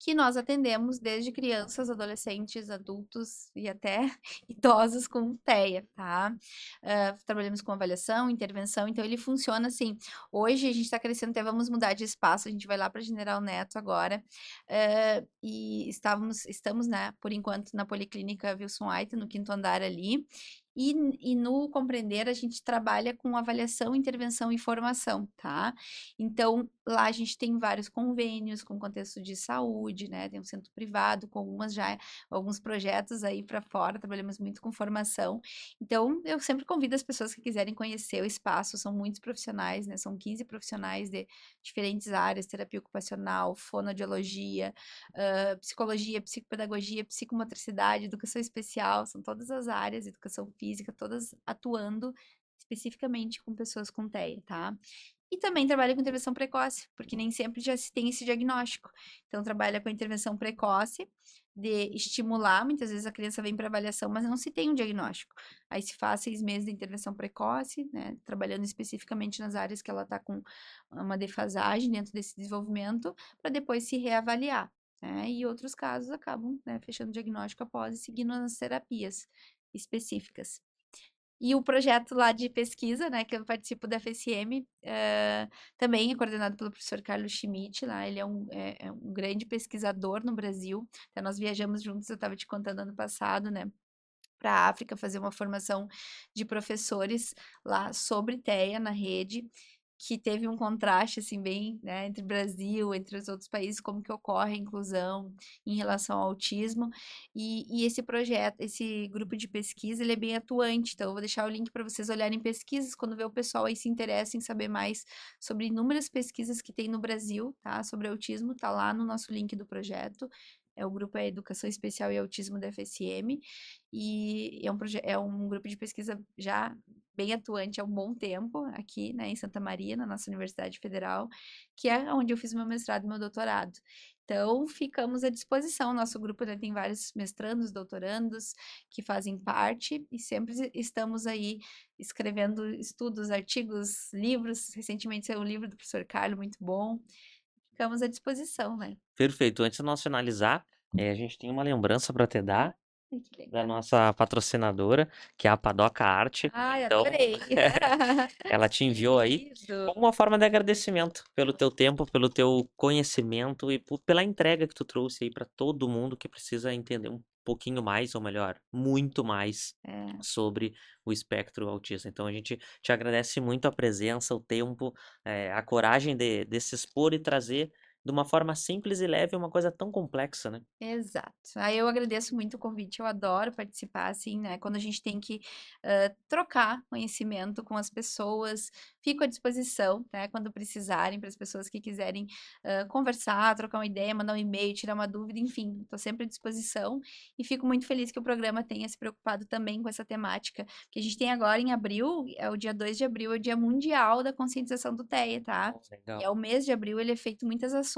que nós atendemos desde crianças, adolescentes, adultos e até idosos com TEA, tá? Trabalhamos com avaliação, intervenção, então ele funciona assim. Hoje a gente está crescendo, até vamos mudar de espaço, a gente vai lá para General Neto agora, e estamos, né, por enquanto, na Policlínica Wilson White, no 5º andar ali. E no Compreender a gente trabalha com avaliação, intervenção e formação, tá? Então, lá a gente tem vários convênios com contexto de saúde, né? Tem um centro privado com alguns projetos aí para fora, trabalhamos muito com formação. Então, eu sempre convido as pessoas que quiserem conhecer o espaço, são muitos profissionais, né? São 15 profissionais de diferentes áreas, terapia ocupacional, fonoaudiologia, psicologia, psicopedagogia, psicomotricidade, educação especial, são todas as áreas, educação física, todas atuando especificamente com pessoas com TEA, tá? E também trabalha com intervenção precoce, porque nem sempre já se tem esse diagnóstico. Então, trabalha com intervenção precoce, de estimular, muitas vezes a criança vem para avaliação, mas não se tem um diagnóstico. Aí se faz 6 meses de intervenção precoce, né, trabalhando especificamente nas áreas que ela está com uma defasagem dentro desse desenvolvimento, para depois se reavaliar, né, e outros casos acabam, né, fechando o diagnóstico após e seguindo as terapias específicas. E o projeto lá de pesquisa, né, que eu participo da FSM, também é coordenado pelo professor Carlos Schmidt, lá, ele é um grande pesquisador no Brasil, então nós viajamos juntos, eu estava te contando ano passado, né, para a África fazer uma formação de professores lá sobre TEA na rede, que teve um contraste, assim, bem, né, entre o Brasil, entre os outros países, como que ocorre a inclusão em relação ao autismo, e esse projeto, esse grupo de pesquisa, ele é bem atuante, então eu vou deixar o link para vocês olharem pesquisas, quando vê o pessoal aí se interessa em saber mais sobre inúmeras pesquisas que tem no Brasil, tá, sobre autismo, tá lá no nosso link do projeto, O grupo é Educação Especial e Autismo da FSM, e é um grupo de pesquisa já bem atuante há um bom tempo aqui, né, em Santa Maria, na nossa Universidade Federal, que é onde eu fiz meu mestrado e meu doutorado. Então, ficamos à disposição. Nosso grupo já tem vários mestrandos, doutorandos que fazem parte e sempre estamos aí escrevendo estudos, artigos, livros. Recentemente saiu um livro do professor Carlos, muito bom. Ficamos à disposição, né? Perfeito. Antes de nós finalizar, a gente tem uma lembrança para te dar Ai, que da legal. nossa patrocinadora, que é a Padoca Arte. Ai, Então, adorei. ela te enviou aí Querido. como uma forma de agradecimento pelo teu tempo, pelo teu conhecimento e pela entrega que tu trouxe aí para todo mundo que precisa entender um pouquinho mais, ou melhor, muito mais É, sobre o espectro autista. Então a gente te agradece muito a presença, o tempo, a coragem de se expor e trazer de uma forma simples e leve uma coisa tão complexa, né? exato. Aí eu agradeço muito o convite, eu adoro participar, assim, né? Quando a gente tem que trocar conhecimento com as pessoas, fico à disposição, né? Quando precisarem, para as pessoas que quiserem conversar, trocar uma ideia, mandar um e-mail, tirar uma dúvida, enfim, estou sempre à disposição e fico muito feliz que o programa tenha se preocupado também com essa temática, que a gente tem agora em abril, é o dia 2 de abril, é o Dia Mundial da Conscientização do TEA, tá? E Legal. é o mês de abril, ele é feito muitas ações.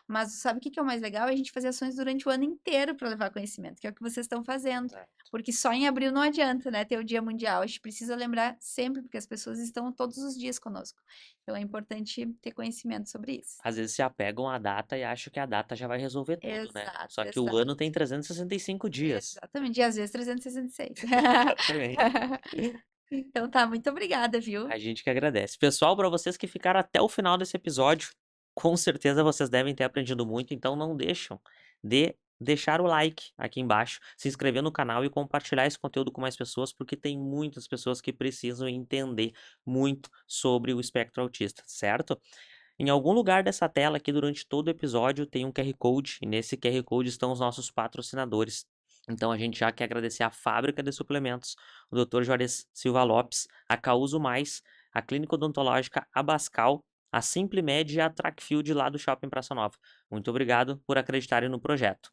Mas sabe o que que é o mais legal? É a gente fazer ações durante o ano inteiro para levar conhecimento, que é o que vocês estão fazendo. Exato. Porque só em abril não adianta, né, ter o Dia Mundial. A gente precisa lembrar sempre, porque as pessoas estão todos os dias conosco. Então é importante ter conhecimento sobre isso. Às vezes se apegam à data e acham que a data já vai resolver tudo, né? Exato, Só que o exato. ano tem 365 dias. Exatamente. E às vezes 366. Exatamente. Então tá, muito obrigada, viu? A gente que agradece. Pessoal, para vocês que ficaram até o final desse episódio, com certeza vocês devem ter aprendido muito, então não deixam de deixar o like aqui embaixo, se inscrever no canal e compartilhar esse conteúdo com mais pessoas, porque tem muitas pessoas que precisam entender muito sobre o espectro autista, certo? Em algum lugar dessa tela aqui durante todo o episódio tem um QR Code, e nesse QR Code estão os nossos patrocinadores. Então a gente já quer agradecer a Fábrica de Suplementos, o Dr. Juarez Silva Lopes, a Causo Mais, a Clínica Odontológica Abascal, a Simplimed e a Trackfield lá do Shopping Praça Nova. Muito obrigado por acreditarem no projeto.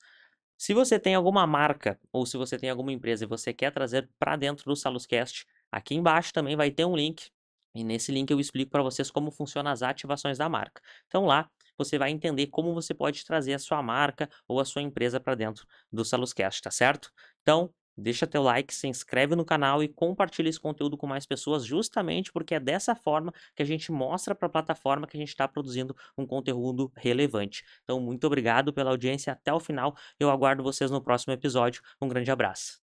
Se você tem alguma marca ou se você tem alguma empresa e você quer trazer para dentro do Saluscast, aqui embaixo também vai ter um link. E nesse link eu explico para vocês como funcionam as ativações da marca. Então lá você vai entender como você pode trazer a sua marca ou a sua empresa para dentro do Saluscast, tá certo? Então, deixa teu like, se inscreve no canal e compartilha esse conteúdo com mais pessoas, justamente porque é dessa forma que a gente mostra para a plataforma que a gente está produzindo um conteúdo relevante. Então, muito obrigado pela audiência até o final. Eu aguardo vocês no próximo episódio. Um grande abraço.